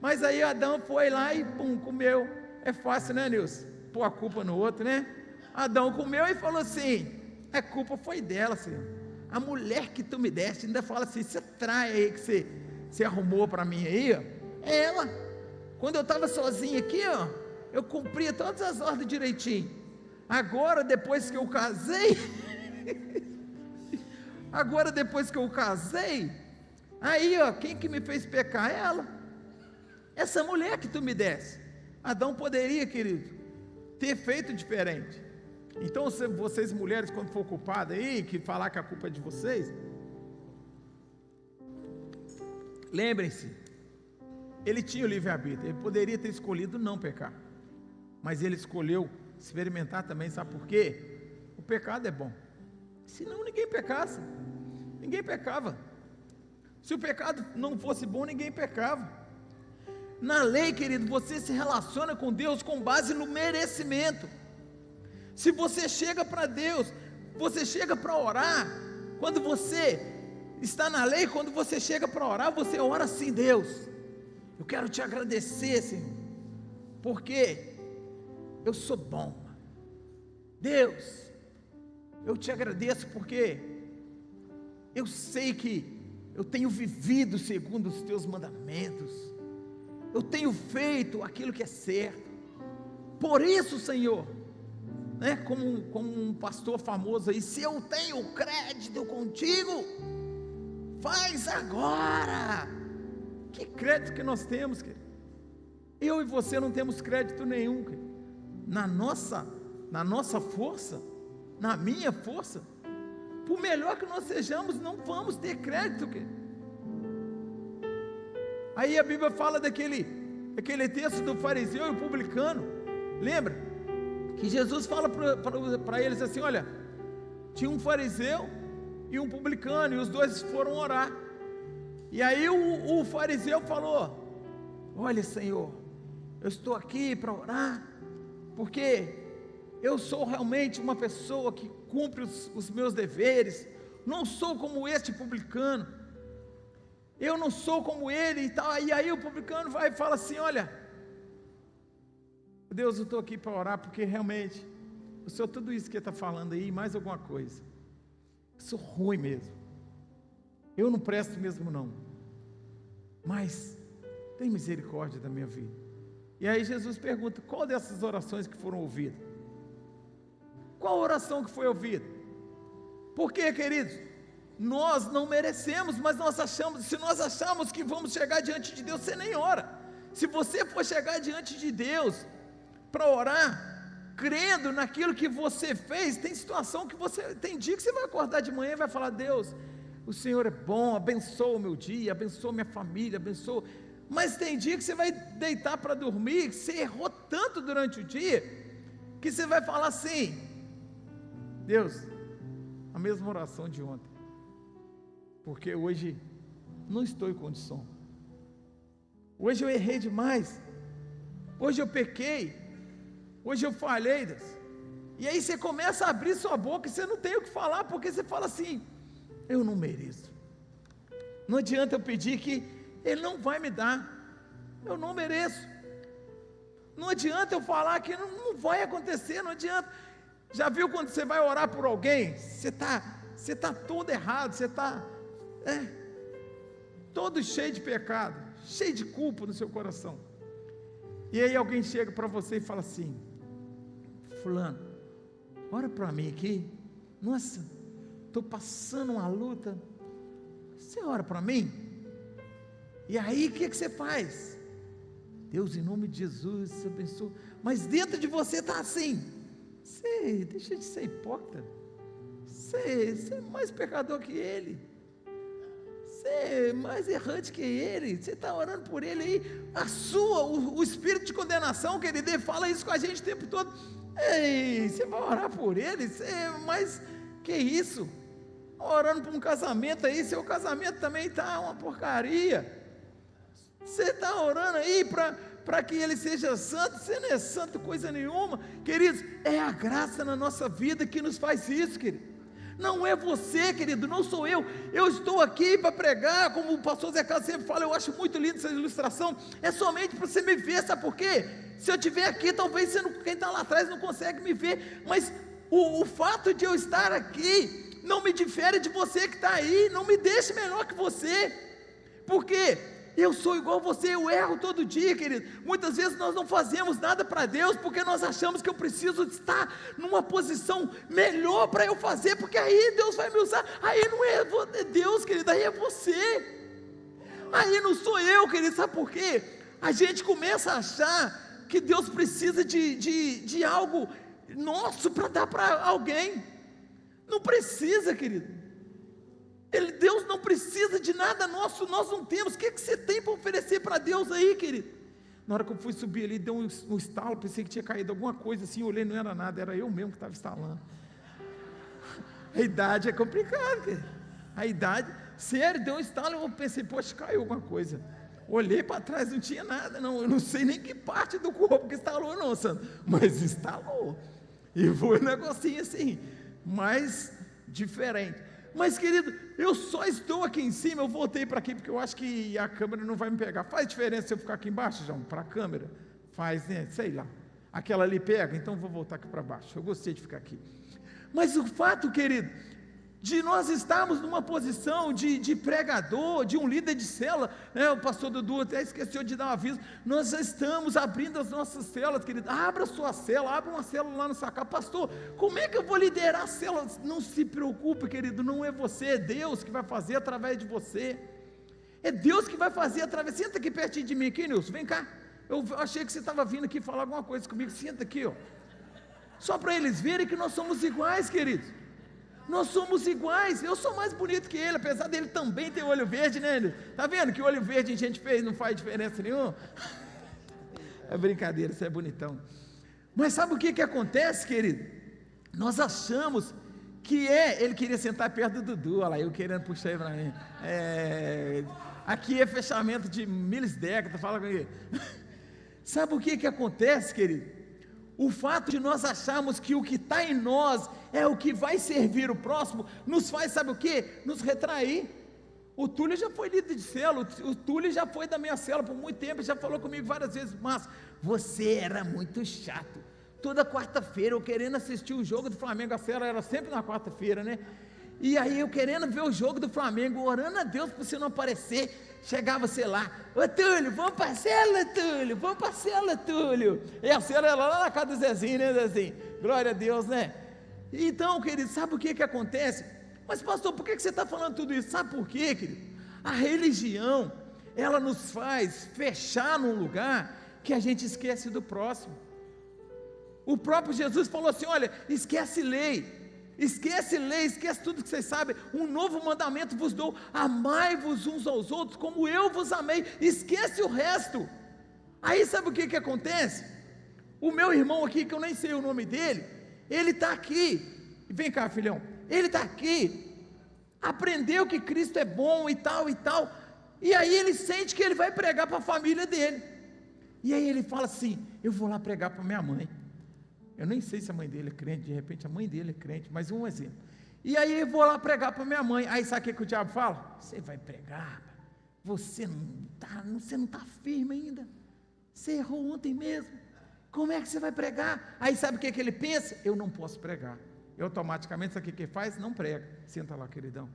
Mas aí Adão foi lá e comeu. É fácil, né, Nilson? Pôr a culpa no outro, né? Adão comeu e falou assim: a culpa foi dela, Senhor. A mulher que tu me deste, ainda fala assim: você trai aí que você arrumou para mim aí, ó. É ela. Quando eu estava sozinho aqui, eu cumpria todas as ordens direitinho. Agora, depois que eu casei, aí, quem que me fez pecar? Ela, essa mulher que tu me desse. Adão poderia, querido, ter feito diferente. Então, vocês mulheres, quando for culpada aí, que falar que a culpa é de vocês, lembrem-se, ele tinha o livre-arbítrio, ele poderia ter escolhido não pecar, mas ele escolheu experimentar também. Sabe por quê? O pecado é bom, senão ninguém pecasse, ninguém pecava. Se o pecado não fosse bom, ninguém pecava. Na lei, querido, você se relaciona com Deus com base no merecimento. Se você chega para Deus, você chega para orar, quando você está na lei, quando você chega para orar, você ora assim: Deus, eu quero te agradecer, Senhor, porque eu sou bom. Deus, eu te agradeço porque eu sei que eu tenho vivido segundo os teus mandamentos, eu tenho feito aquilo que é certo. Por isso, Senhor, né, como um pastor famoso aí: se eu tenho crédito contigo, faz agora. Que crédito que nós temos, querido? Eu e você não temos crédito nenhum, querido. Na nossa força, na minha força, por melhor que nós sejamos, não vamos ter crédito, querido. Aí a Bíblia fala daquele texto do fariseu e o publicano. Lembra? Que Jesus fala para eles assim: olha, tinha um fariseu e um publicano, e os dois foram orar. E aí o fariseu falou: olha, Senhor, eu estou aqui para orar, porque eu sou realmente uma pessoa que cumpre os meus deveres, não sou como este publicano, eu não sou como ele e tal. E aí o publicano vai e fala assim: olha, Deus, eu estou aqui para orar, porque realmente, o Senhor, tudo isso que está falando aí, mais alguma coisa, eu sou ruim mesmo, eu não presto mesmo não, mas tem misericórdia da minha vida. E aí Jesus pergunta: qual dessas orações que foram ouvidas? Qual oração que foi ouvida? Porque, queridos, nós não merecemos, mas se nós achamos que vamos chegar diante de Deus, você nem ora. Se você for chegar diante de Deus para orar, crendo naquilo que você fez, tem situação que tem dia que você vai acordar de manhã e vai falar: Deus, o Senhor é bom, abençoa o meu dia, abençoa minha família, abençoa. Mas tem dia que você vai deitar para dormir, que você errou tanto durante o dia, que você vai falar assim: Deus, a mesma oração de ontem, porque hoje não estou em condição, hoje eu errei demais, hoje eu pequei, hoje eu falhei, Deus. E aí você começa a abrir sua boca e você não tem o que falar, porque você fala assim: eu não mereço, não adianta eu pedir que Ele não vai me dar, eu não mereço, não adianta eu falar que não vai acontecer, não adianta. Já viu quando você vai orar por alguém, você está todo errado, você está todo cheio de pecado, cheio de culpa no seu coração, e aí alguém chega para você e fala assim: fulano, ora para mim aqui, nossa, estou passando uma luta, você ora para mim? E aí o que você faz? Deus, em nome de Jesus, você abençoa. Mas dentro de você está assim: você deixa de ser hipócrita, você é mais pecador que ele, você é mais errante que ele, você está orando por ele aí, o espírito de condenação que ele fala isso com a gente o tempo todo. Ei, você vai orar por ele? Você é mais que isso, orando por um casamento aí, seu casamento também está uma porcaria. Você está orando aí para que ele seja santo, você não é santo coisa nenhuma, queridos. É a graça na nossa vida que nos faz isso, querido. Não é você, querido, não sou eu estou aqui para pregar, como o pastor Zé Carlos sempre fala, eu acho muito lindo essa ilustração, é somente para você me ver, sabe por quê? Se eu estiver aqui, talvez quem está lá atrás não consegue me ver, mas o fato de eu estar aqui, não me difere de você que está aí, não me deixe melhor que você, porque eu sou igual a você, eu erro todo dia, querido. Muitas vezes nós não fazemos nada para Deus, porque nós achamos que eu preciso estar numa posição melhor para eu fazer, porque aí Deus vai me usar. Aí não é Deus, querido, aí é você, aí não sou eu, querido. Sabe por quê? A gente começa a achar que Deus precisa de algo nosso para dar para alguém. Não precisa, querido. Deus não precisa de nada nosso, nós não temos. O que você tem para oferecer para Deus aí, querido? Na hora que eu fui subir ali, deu um estalo, pensei que tinha caído alguma coisa assim, olhei, não era nada, era eu mesmo que estava estalando. A idade é complicada, querido. A idade, sério, deu um estalo, eu pensei: poxa, caiu alguma coisa. Olhei para trás, não tinha nada, não, eu não sei nem que parte do corpo que estalou não, Sandro, mas estalou, e foi um negocinho assim, mais diferente. Mas, querido, eu só estou aqui em cima, eu voltei para aqui, porque eu acho que a câmera não vai me pegar. Faz diferença se eu ficar aqui embaixo, João, para a câmera? Faz, né? Sei lá. Aquela ali pega, então vou voltar aqui para baixo. Eu gostei de ficar aqui. Mas o fato, querido, de nós estarmos numa posição de pregador, de um líder de célula, né? O pastor Dudu até esqueceu de dar um aviso, nós já estamos abrindo as nossas células, querido. Abra a sua célula, abra uma célula lá no Sacá. Pastor, como é que eu vou liderar a célula? Não se preocupe, querido, não é você, é Deus que vai fazer através de você, é Deus que vai fazer através. Senta aqui pertinho de mim aqui, Nilson, vem cá, eu achei que você estava vindo aqui falar alguma coisa comigo, senta aqui, ó, só para eles verem que nós somos iguais, queridos. Nós somos iguais, eu sou mais bonito que ele, apesar dele também ter olho verde, né? Está vendo que olho verde a gente fez, não faz diferença nenhuma? É brincadeira, você é bonitão. Mas sabe o que acontece, querido? Nós achamos que ele queria sentar perto do Dudu, olha lá, eu querendo puxar ele para mim. Aqui é fechamento de miles décadas, fala com ele. Sabe o que acontece, querido? O fato de nós acharmos que o que está em nós é o que vai servir o próximo, nos faz, sabe o que? Nos retrair. O Túlio já foi líder de célula, o Túlio já foi da minha célula por muito tempo, já falou comigo várias vezes, mas você era muito chato. Toda quarta-feira eu querendo assistir o jogo do Flamengo, a célula era sempre na quarta-feira, né? E aí eu querendo ver o jogo do Flamengo, orando a Deus para você não aparecer. Chegava, sei lá, ô Túlio, vamos para a célula, Túlio, vamos para a célula, Túlio. E a célula era lá na casa do Zezinho, né, Zezinho? Glória a Deus, né? Então, querido, sabe o que acontece? Mas pastor, por que você está falando tudo isso? Sabe por quê, querido? A religião, ela nos faz fechar num lugar que a gente esquece do próximo. O próprio Jesus falou assim, olha, esquece lei, esquece tudo que vocês sabem, um novo mandamento vos dou, amai-vos uns aos outros, como eu vos amei, esquece o resto. Aí sabe o que acontece? O meu irmão aqui, que eu nem sei o nome dele, ele está aqui, vem cá filhão, ele está aqui, aprendeu que Cristo é bom e tal, e aí ele sente que ele vai pregar para a família dele, e aí ele fala assim, eu vou lá pregar para minha mãe. Eu nem sei se a mãe dele é crente, de repente a mãe dele é crente, mas um exemplo. E aí eu vou lá pregar para minha mãe. Aí sabe o que o diabo fala? Você vai pregar, você não está firme ainda. Você errou ontem mesmo. Como é que você vai pregar? Aí sabe o que ele pensa? Eu não posso pregar. E automaticamente, sabe o que ele faz? Não prega. Senta lá, queridão.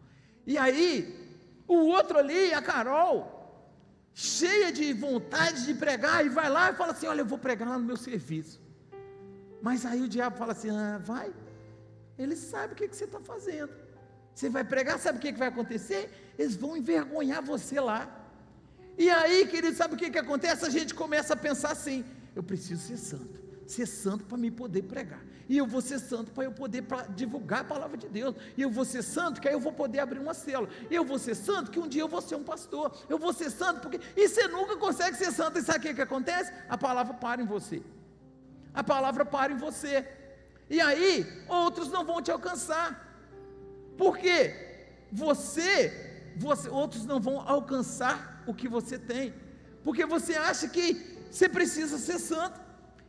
E aí, o outro ali, a Carol, cheia de vontade de pregar, e vai lá e fala assim, olha, eu vou pregar lá no meu serviço. Mas aí o diabo fala assim, vai, ele sabe o que você está fazendo, você vai pregar, sabe o que vai acontecer? Eles vão envergonhar você lá, e aí querido, sabe o que acontece? A gente começa a pensar assim, eu preciso ser santo para me poder pregar, e eu vou ser santo para eu poder divulgar a palavra de Deus, e eu vou ser santo que aí eu vou poder abrir uma célula, eu vou ser santo que um dia eu vou ser um pastor, eu vou ser santo porque, e você nunca consegue ser santo, e sabe o que acontece? A palavra para em você, a palavra para em você, e aí outros não vão te alcançar, porque outros não vão alcançar o que você tem, porque você acha que você precisa ser santo,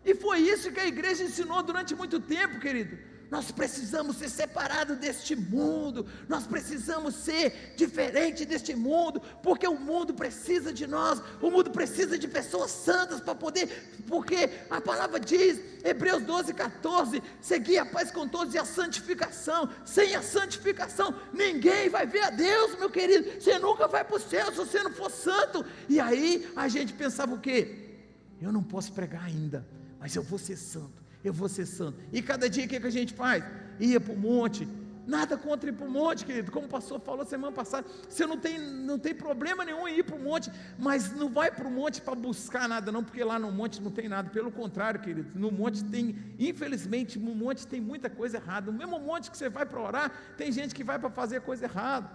e foi isso que a igreja ensinou durante muito tempo, querido. Nós precisamos ser separados deste mundo, nós precisamos ser diferente deste mundo, porque o mundo precisa de nós, o mundo precisa de pessoas santas para poder, porque a palavra diz, Hebreus 12:14, seguir a paz com todos e a santificação, sem a santificação, ninguém vai ver a Deus, meu querido, você nunca vai para o céu se você não for santo. E aí a gente pensava o quê? Eu não posso pregar ainda, mas eu vou ser santo. Eu vou ser santo, e cada dia o que a gente faz? Ia para o monte, nada contra ir para o monte, querido, como o pastor falou semana passada, você não tem problema nenhum em ir para o monte, mas não vai para o monte para buscar nada não, porque lá no monte não tem nada, pelo contrário, querido, no monte tem, infelizmente, no monte tem muita coisa errada, no mesmo monte que você vai para orar, tem gente que vai para fazer coisa errada,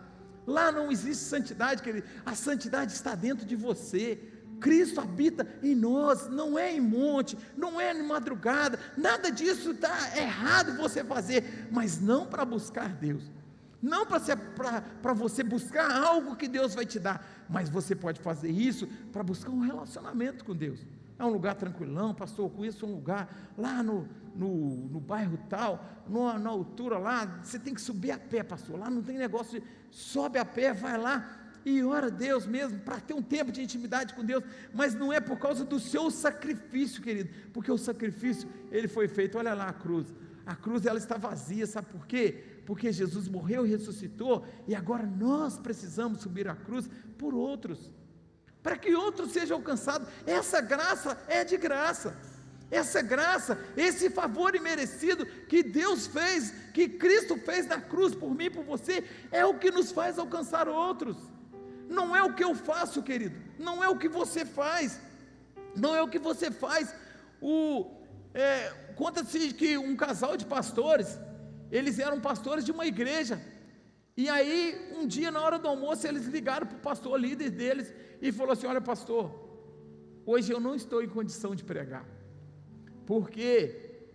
lá não existe santidade, querido, a santidade está dentro de você, Cristo habita em nós, não é em monte, não é em madrugada, nada disso está errado você fazer, mas não para buscar Deus, não para você buscar algo que Deus vai te dar, mas você pode fazer isso para buscar um relacionamento com Deus. É um lugar tranquilão, pastor, eu conheço um lugar lá no bairro tal, na altura lá, você tem que subir a pé, pastor, lá não tem negócio de sobe a pé, vai lá, e ora a Deus mesmo, para ter um tempo de intimidade com Deus, mas não é por causa do seu sacrifício, querido, porque o sacrifício, ele foi feito, olha lá a cruz ela está vazia, sabe por quê? Porque Jesus morreu e ressuscitou, e agora nós precisamos subir a cruz por outros, para que outros sejam alcançados, essa graça é de graça, essa graça, esse favor imerecido que Deus fez, que Cristo fez na cruz por mim e por você, é o que nos faz alcançar outros, não é o que eu faço, querido, não é o que você faz, não é o que você faz. Conta-se que um casal de pastores, eles eram pastores de uma igreja, e aí um dia na hora do almoço eles ligaram para o pastor líder deles, e falou assim, olha pastor, hoje eu não estou em condição de pregar, porque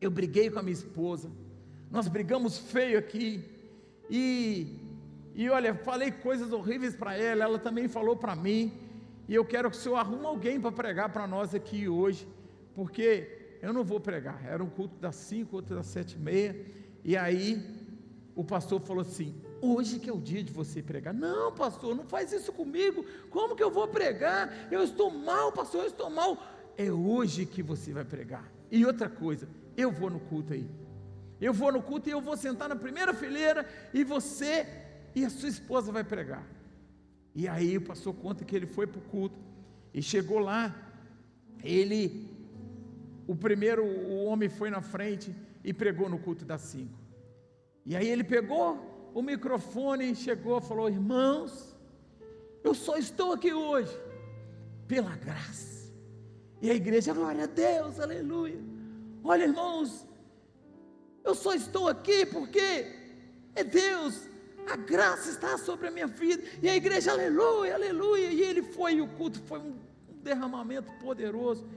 eu briguei com a minha esposa, nós brigamos feio aqui, e olha, falei coisas horríveis para ela, ela também falou para mim, E eu quero que o senhor arrume alguém para pregar para nós aqui hoje, porque eu não vou pregar. Era um culto das 5, outro das 7h30. E aí o pastor falou assim: hoje que é o dia de você pregar. Não, pastor, não faz isso comigo. Como que eu vou pregar? Eu estou mal, pastor, eu estou mal. É hoje que você vai pregar. E outra coisa, eu vou no culto aí. Eu vou no culto e eu vou sentar na primeira fileira, e você e a sua esposa vai pregar. E aí o pastor conta que ele foi para o culto, e chegou lá, o homem foi na frente e pregou no culto das 5. E aí ele pegou o microfone, chegou e falou: irmãos, eu só estou aqui hoje pela graça. E a igreja, glória a Deus, aleluia. Olha, irmãos, eu só estou aqui porque é Deus, a graça está sobre a minha vida. E a igreja, aleluia, aleluia. E ele foi, e o culto foi um derramamento poderoso.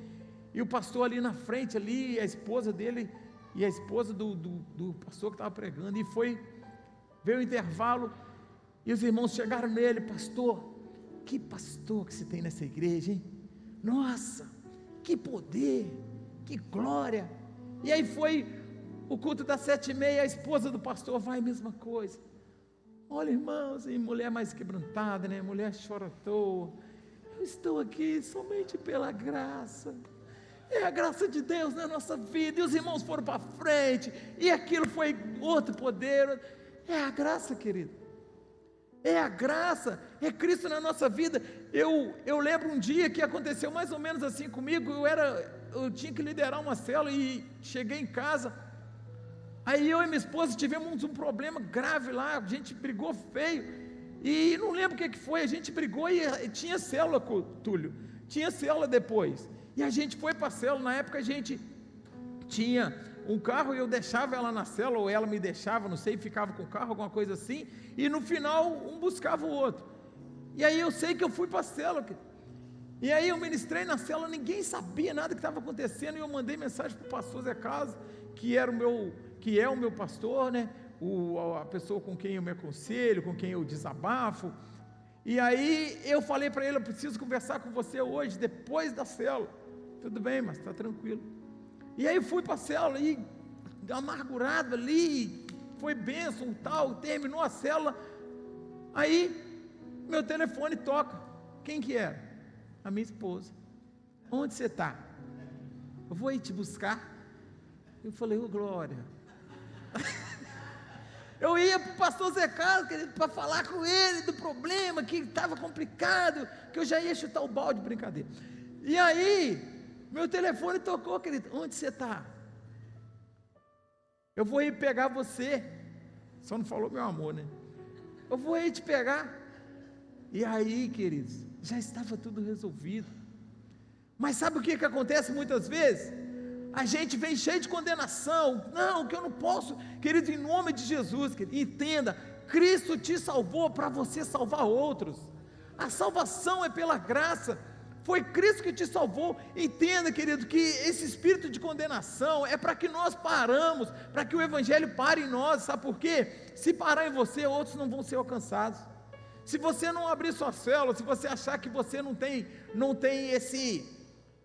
E o pastor ali na frente, ali, a esposa dele e a esposa do pastor que estava pregando. E veio o intervalo, e os irmãos chegaram nele: pastor, que pastor que se tem nessa igreja, hein? Nossa, que poder, que glória. E aí foi o culto das 7h30, a esposa do pastor vai a mesma coisa. Olha, irmãos, e mulher mais quebrantada, né? Mulher chora à toa. Eu estou aqui somente pela graça. É a graça de Deus na nossa vida. E os irmãos foram para frente, e aquilo foi outro poder. É a graça, querido. É a graça, é Cristo na nossa vida. Eu lembro um dia que aconteceu mais ou menos assim comigo. Eu tinha que liderar uma célula, e cheguei em casa. Aí eu e minha esposa tivemos um problema grave lá, a gente brigou feio, e não lembro o que foi, a gente brigou e tinha célula, Túlio, tinha célula depois, e a gente foi para a célula. Na época a gente tinha um carro, e eu deixava ela na célula, ou ela me deixava, não sei, ficava com o carro, alguma coisa assim, e no final um buscava o outro. E aí eu sei que eu fui para a célula, e aí eu ministrei na célula, ninguém sabia nada que estava acontecendo, e eu mandei mensagem para o pastor Zé Carlos, que é o meu pastor, né? A pessoa com quem eu me aconselho, com quem eu desabafo. E aí eu falei para ele: eu preciso conversar com você hoje, depois da célula. Tudo bem, mas está tranquilo. E aí fui para a célula, e amargurado ali, foi bênção, tal, terminou a célula. Aí meu telefone toca. Quem que era? A minha esposa. Onde você está? Eu vou ir te buscar. Eu falei: ô glória. Eu ia para o pastor Zé Carlos, querido, para falar com ele do problema, que estava complicado, que eu já ia chutar o balde, brincadeira. E aí, meu telefone tocou, querido: onde você está? Eu vou ir pegar você. Só não falou meu amor, né? Eu vou ir te pegar. E aí, queridos, já estava tudo resolvido. Mas sabe o que acontece muitas vezes? A gente vem cheio de condenação. Não, que eu não posso. Querido, em nome de Jesus, querido, entenda: Cristo te salvou para você salvar outros. A salvação é pela graça. Foi Cristo que te salvou. Entenda, querido, que esse espírito de condenação é para que nós paramos, para que o Evangelho pare em nós. Sabe por quê? Se parar em você, outros não vão ser alcançados. Se você não abrir sua célula, se você achar que você não tem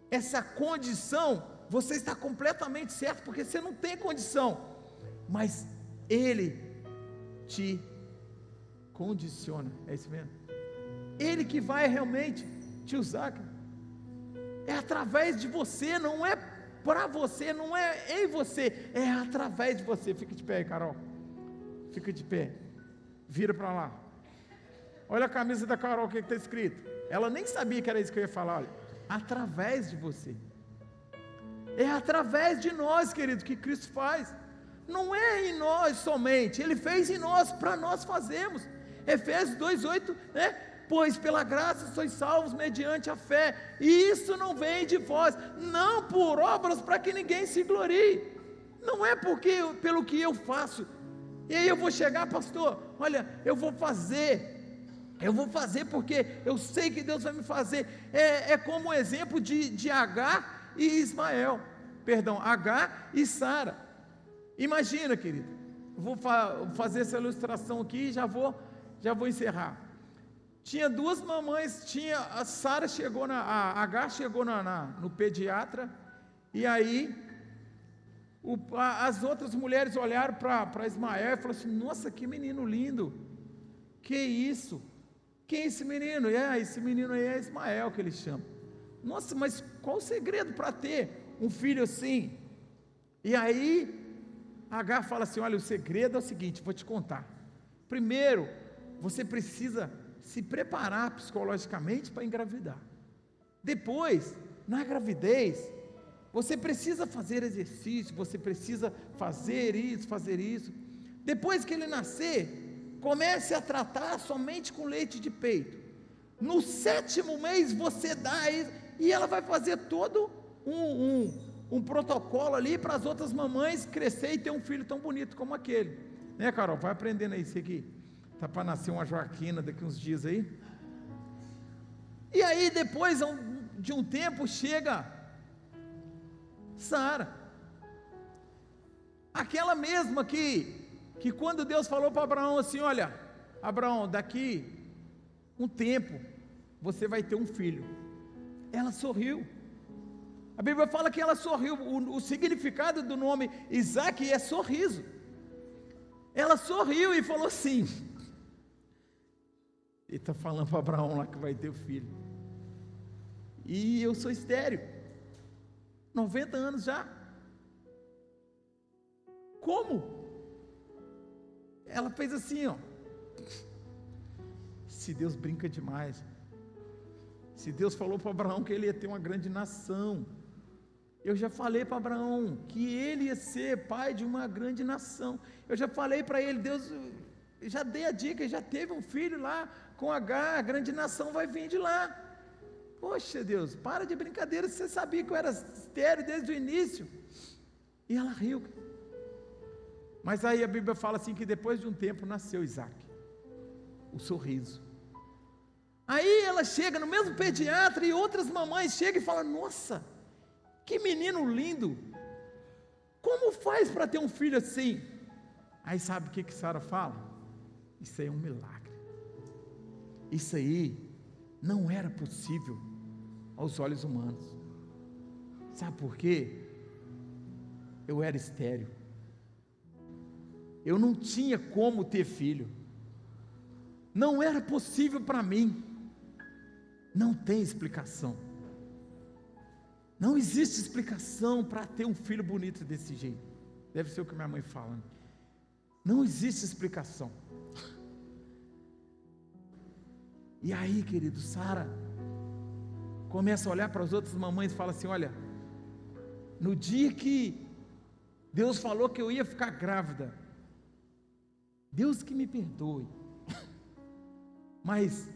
essa condição, você está completamente certo, porque você não tem condição, mas Ele te condiciona. É isso mesmo? Ele que vai realmente te usar, é através de você, não é para você, não é em você, é através de você. Fica de pé aí, Carol, fica de pé, vira para lá, olha a camisa da Carol, o que está escrito? Ela nem sabia que era isso que eu ia falar. Olha, através de você. É através de nós, querido, que Cristo faz. Não é em nós somente, Ele fez em nós, para nós fazermos. Efésios 2:8, né? Pois pela graça sois salvos mediante a fé, e isso não vem de vós, não por obras, para que ninguém se glorie. Não é pelo que eu faço. E aí eu vou chegar: pastor, olha, eu vou fazer porque eu sei que Deus vai me fazer. É como o exemplo de Agar e Ismael, Agar e Sara. Imagina, querido, eu vou fazer essa ilustração aqui e já vou encerrar. Tinha duas mamães, a Sara chegou, a Agar chegou no pediatra, e aí as outras mulheres olharam para Ismael e falaram assim: nossa, que menino lindo, que isso? Quem é esse menino? Esse menino aí é Ismael, que eles chamam. Nossa, mas qual o segredo para ter um filho assim? E aí Agar fala assim: olha, o segredo é o seguinte, vou te contar. Primeiro, você precisa se preparar psicologicamente para engravidar. Depois, na gravidez, você precisa fazer exercício, você precisa fazer isso. Depois que ele nascer, comece a tratar somente com leite de peito. No 7º mês você dá isso, e ela vai fazer todo um protocolo ali para as outras mamães crescer e ter um filho tão bonito como aquele. Né, Carol? Vai aprendendo aí, isso aqui. Está para nascer uma Joaquina daqui uns dias aí. E aí depois de um tempo chega Sara, aquela mesma que quando Deus falou para Abraão assim: olha, Abraão, daqui um tempo você vai ter um filho. Ela sorriu. A Bíblia fala que ela sorriu. O significado do nome Isaac é sorriso. Ela sorriu e falou assim: ele está falando para Abraão lá que vai ter o filho, e eu sou estéril, 90 anos já. Como? Ela fez assim, ó. Se Deus brinca demais, se Deus falou para Abraão que ele ia ter uma grande nação, eu já falei para Abraão que ele ia ser pai de uma grande nação, eu já falei para ele, Deus, já dei a dica, já teve um filho lá com Agar, a grande nação vai vir de lá. Poxa Deus, para de brincadeira, você sabia que eu era estéril desde o início. E ela riu. Mas aí a Bíblia fala assim que depois de um tempo nasceu Isaac, o sorriso. Aí ela chega no mesmo pediatra e outras mamães chegam e falam: nossa, que menino lindo, como faz para ter um filho assim? Aí sabe o que Sara fala? Isso aí é um milagre. Isso aí não era possível aos olhos humanos. Sabe por quê? Eu era estéril. Eu não tinha como ter filho. Não era possível para mim. Não tem explicação. Não existe explicação para ter um filho bonito desse jeito. Deve ser o que minha mãe fala. Não existe explicação. E aí, querido, Sara começa a olhar para as outras mamães e fala assim: olha, no dia que Deus falou que eu ia ficar grávida, Deus que me perdoe, mas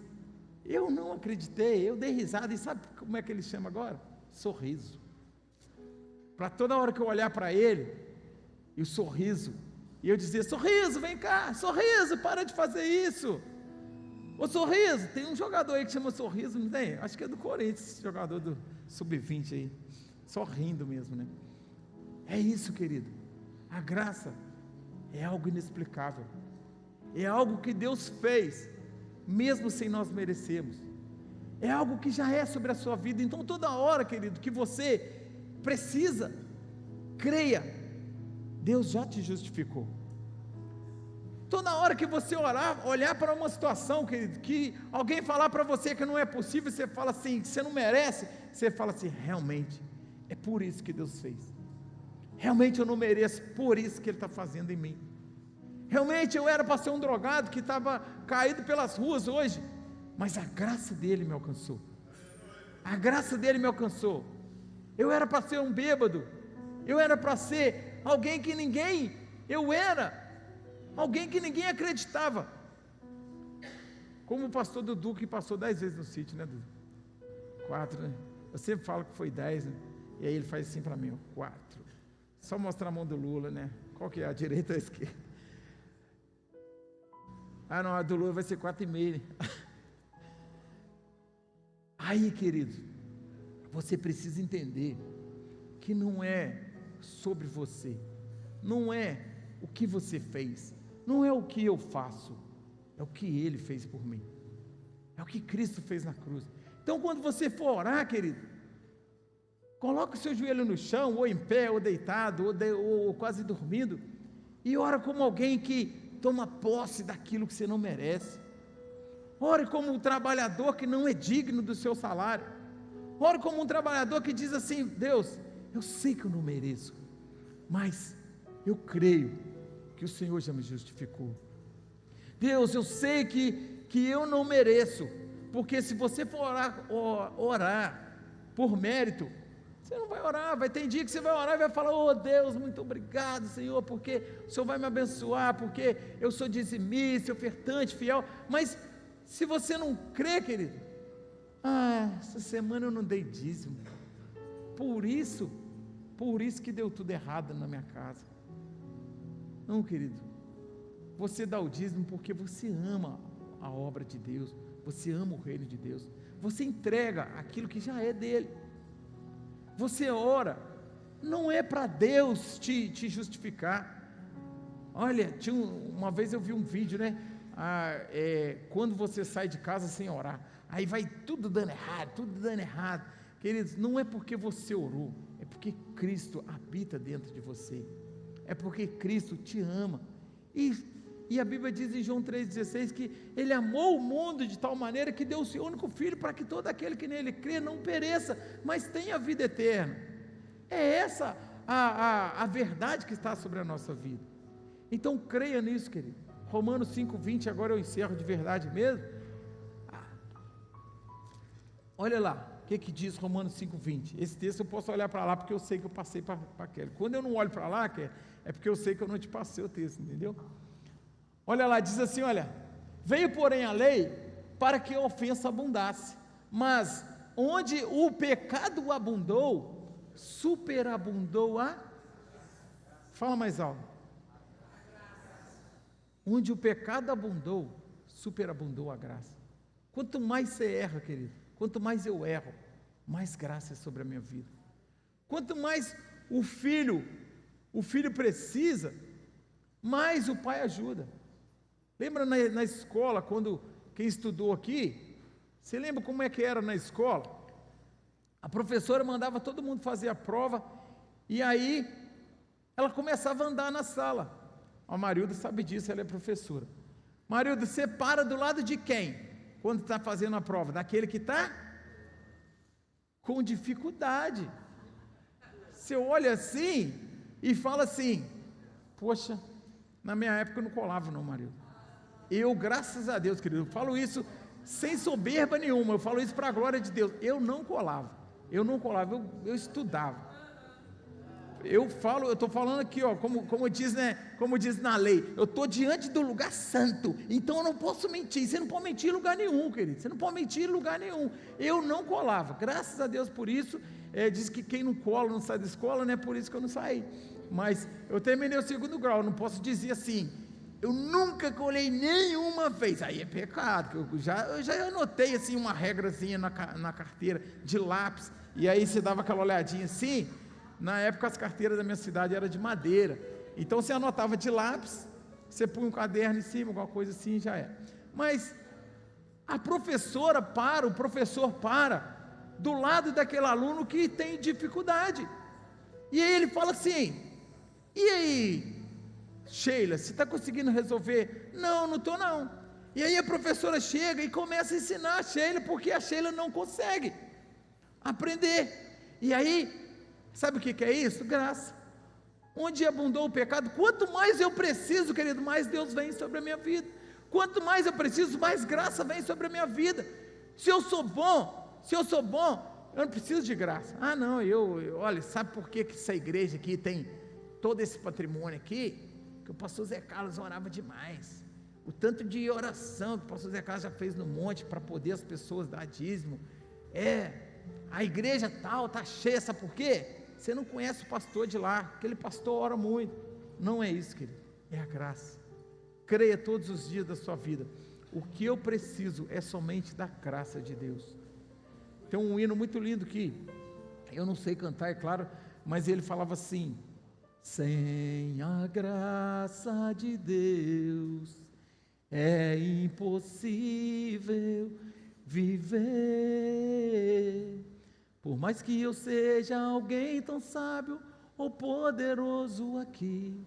eu não acreditei, eu dei risada. E sabe como é que ele chama agora? Sorriso. Para toda hora que eu olhar para ele, e o sorriso, e eu dizer: sorriso, vem cá, sorriso, para de fazer isso. Ô sorriso, tem um jogador aí que chama Sorriso, não tem? Acho que é do Corinthians, esse jogador do Sub-20 aí, só rindo mesmo, né? É isso, querido, a graça é algo inexplicável, é algo que Deus fez, mesmo sem nós merecermos, é algo que já é sobre a sua vida. Então toda hora, querido, que você precisa, creia, Deus já te justificou. Toda hora que você olhar para uma situação, querido, que alguém falar para você que não é possível, você fala assim, que você não merece, você fala assim: realmente, é por isso que Deus fez, realmente eu não mereço, por isso que Ele está fazendo em mim. Realmente eu era para ser um drogado que estava caído pelas ruas hoje, mas a graça dele me alcançou. A graça dele me alcançou. Eu era para ser um bêbado, eu era para ser alguém que ninguém, eu era alguém que ninguém acreditava, como o pastor Dudu, que passou 10 vezes no sítio, né, Dudu? 4, né? Eu sempre falo que foi 10, né? E aí ele faz assim para mim, 4. Só mostrar a mão do Lula, né? Qual que é? A direita ou a esquerda? Ah não, a do Lula vai ser 4,5, né? Aí, querido, você precisa entender que não é sobre você, não é o que você fez, não é o que eu faço, é o que Ele fez por mim. É o que Cristo fez na cruz. Então, quando você for orar, querido, coloca o seu joelho no chão, ou em pé, ou deitado, ou quase dormindo, e ora como alguém que toma posse daquilo que você não merece. Ore como um trabalhador que não é digno do seu salário. Ore como um trabalhador que diz assim: Deus, eu sei que eu não mereço, mas eu creio que o Senhor já me justificou. Deus, eu sei que eu não mereço, porque se você for orar por mérito, você não vai orar. Vai ter dia que você vai orar e vai falar: oh Deus, muito obrigado, Senhor, porque o Senhor vai me abençoar, porque eu sou dizimista, ofertante, fiel. Mas se você não crê, querido, essa semana eu não dei dízimo, por isso que deu tudo errado na minha casa. Não, querido, você dá o dízimo porque você ama a obra de Deus, você ama o reino de Deus, você entrega aquilo que já é dele. Você ora, não é para Deus te justificar. Olha, uma vez eu vi um vídeo, né? Quando você sai de casa sem orar, aí vai tudo dando errado. Queridos, não é porque você orou, é porque Cristo habita dentro de você, é porque Cristo te ama. E a Bíblia diz em João 3,16 que Ele amou o mundo de tal maneira que deu o seu único Filho para que todo aquele que nele crê não pereça, mas tenha vida eterna. É essa a verdade que está sobre a nossa vida. Então creia nisso, querido. Romanos 5,20, agora eu encerro de verdade mesmo. Olha lá, o que diz Romanos 5,20? Esse texto eu posso olhar para lá porque eu sei que eu passei para aquele. Quando eu não olho para lá, é porque eu sei que eu não te passei o texto, entendeu? Olha lá, diz assim, olha: veio porém a lei para que a ofensa abundasse, mas onde o pecado abundou, superabundou fala mais alto, onde o pecado abundou, superabundou a graça. Quanto mais você erra, querido, quanto mais eu erro, mais graça é sobre a minha vida. Quanto mais o filho precisa, mais o pai ajuda. Lembra na escola, quando quem estudou aqui, você lembra como é que era na escola? A professora mandava todo mundo fazer a prova, e aí ela começava a andar na sala. A Marilda sabe disso, ela é professora. Marilda, você para do lado de quem? Quando está fazendo a prova? Daquele que está com dificuldade. Você olha assim e fala assim: poxa, na minha época eu não colava não, Marilda. Eu, graças a Deus, querido, eu falo isso sem soberba nenhuma, eu falo isso para a glória de Deus. Eu não colava, eu estudava. Eu estou falando aqui, ó, como diz, né, como diz na lei, eu estou diante do lugar santo, então eu não posso mentir. Você não pode mentir em lugar nenhum, querido, você não pode mentir em lugar nenhum. Eu não colava, graças a Deus por isso. Diz que quem não cola não sai da escola, né? Por isso que eu não saí. Mas eu terminei o 2º grau, eu não posso dizer assim: eu nunca colei nenhuma vez. Aí é pecado, eu já anotei assim uma regrazinha na carteira de lápis, e aí você dava aquela olhadinha assim. Na época as carteiras da minha cidade eram de madeira, então você anotava de lápis, você punha um caderno em cima, alguma coisa assim, já é. Mas a professora o professor para do lado daquele aluno que tem dificuldade, e aí ele fala assim: e aí, Sheila, você está conseguindo resolver? Não estou não. E aí a professora chega e começa a ensinar a Sheila, porque a Sheila não consegue aprender. E aí, sabe o que é isso? Graça. Onde abundou o pecado, quanto mais eu preciso, querido, mais Deus vem sobre a minha vida. Quanto mais eu preciso, mais graça vem sobre a minha vida. Se eu sou bom, eu não preciso de graça. Não, olha, sabe por que essa igreja aqui tem todo esse patrimônio aqui? Que o pastor Zé Carlos orava demais. O tanto de oração que o pastor Zé Carlos já fez no monte para poder as pessoas dar dízimo. A igreja tal está cheia, sabe por quê? Você não conhece o pastor de lá, aquele pastor ora muito. Não é isso, querido, é a graça. Creia todos os dias da sua vida: o que eu preciso é somente da graça de Deus. Tem um hino muito lindo que eu não sei cantar, é claro, mas ele falava assim: sem a graça de Deus é impossível viver. Por mais que eu seja alguém tão sábio ou poderoso aqui,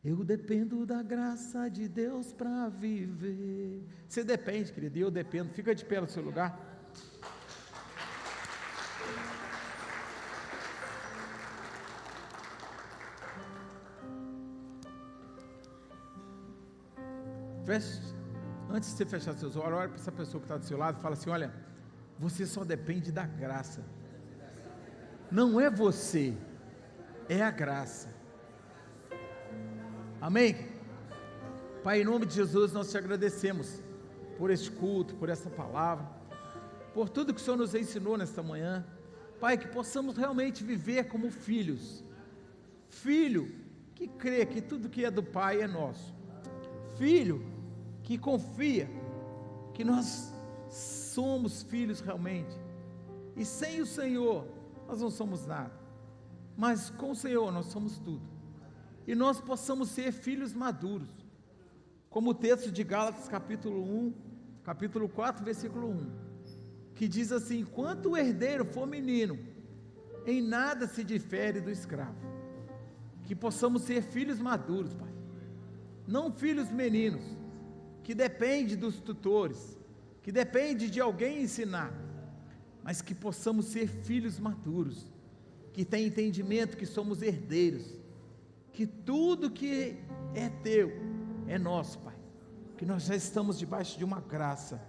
eu dependo da graça de Deus para viver. Você depende, querido, e eu dependo. Fica de pé no seu lugar. Feche. Antes de você fechar seus olhos, olha para essa pessoa que está do seu lado e fala assim: olha, você só depende da graça. Não é você, é a graça. Amém? Pai, em nome de Jesus, nós te agradecemos por este culto, por essa palavra, por tudo que o Senhor nos ensinou nesta manhã. Pai, que possamos realmente viver como filhos. Filho que crê que tudo que é do Pai é nosso. Filho que confia que nós somos filhos realmente. E sem o Senhor, nós não somos nada. Mas com o Senhor, nós somos tudo. E nós possamos ser filhos maduros. Como o texto de Gálatas capítulo 4, versículo 1, que diz assim: enquanto o herdeiro for menino, em nada se difere do escravo. Que possamos ser filhos maduros, Pai. Não filhos meninos, que depende dos tutores, que depende de alguém ensinar, mas que possamos ser filhos maduros, que têm entendimento que somos herdeiros, que tudo que é teu é nosso, Pai, que nós já estamos debaixo de uma graça,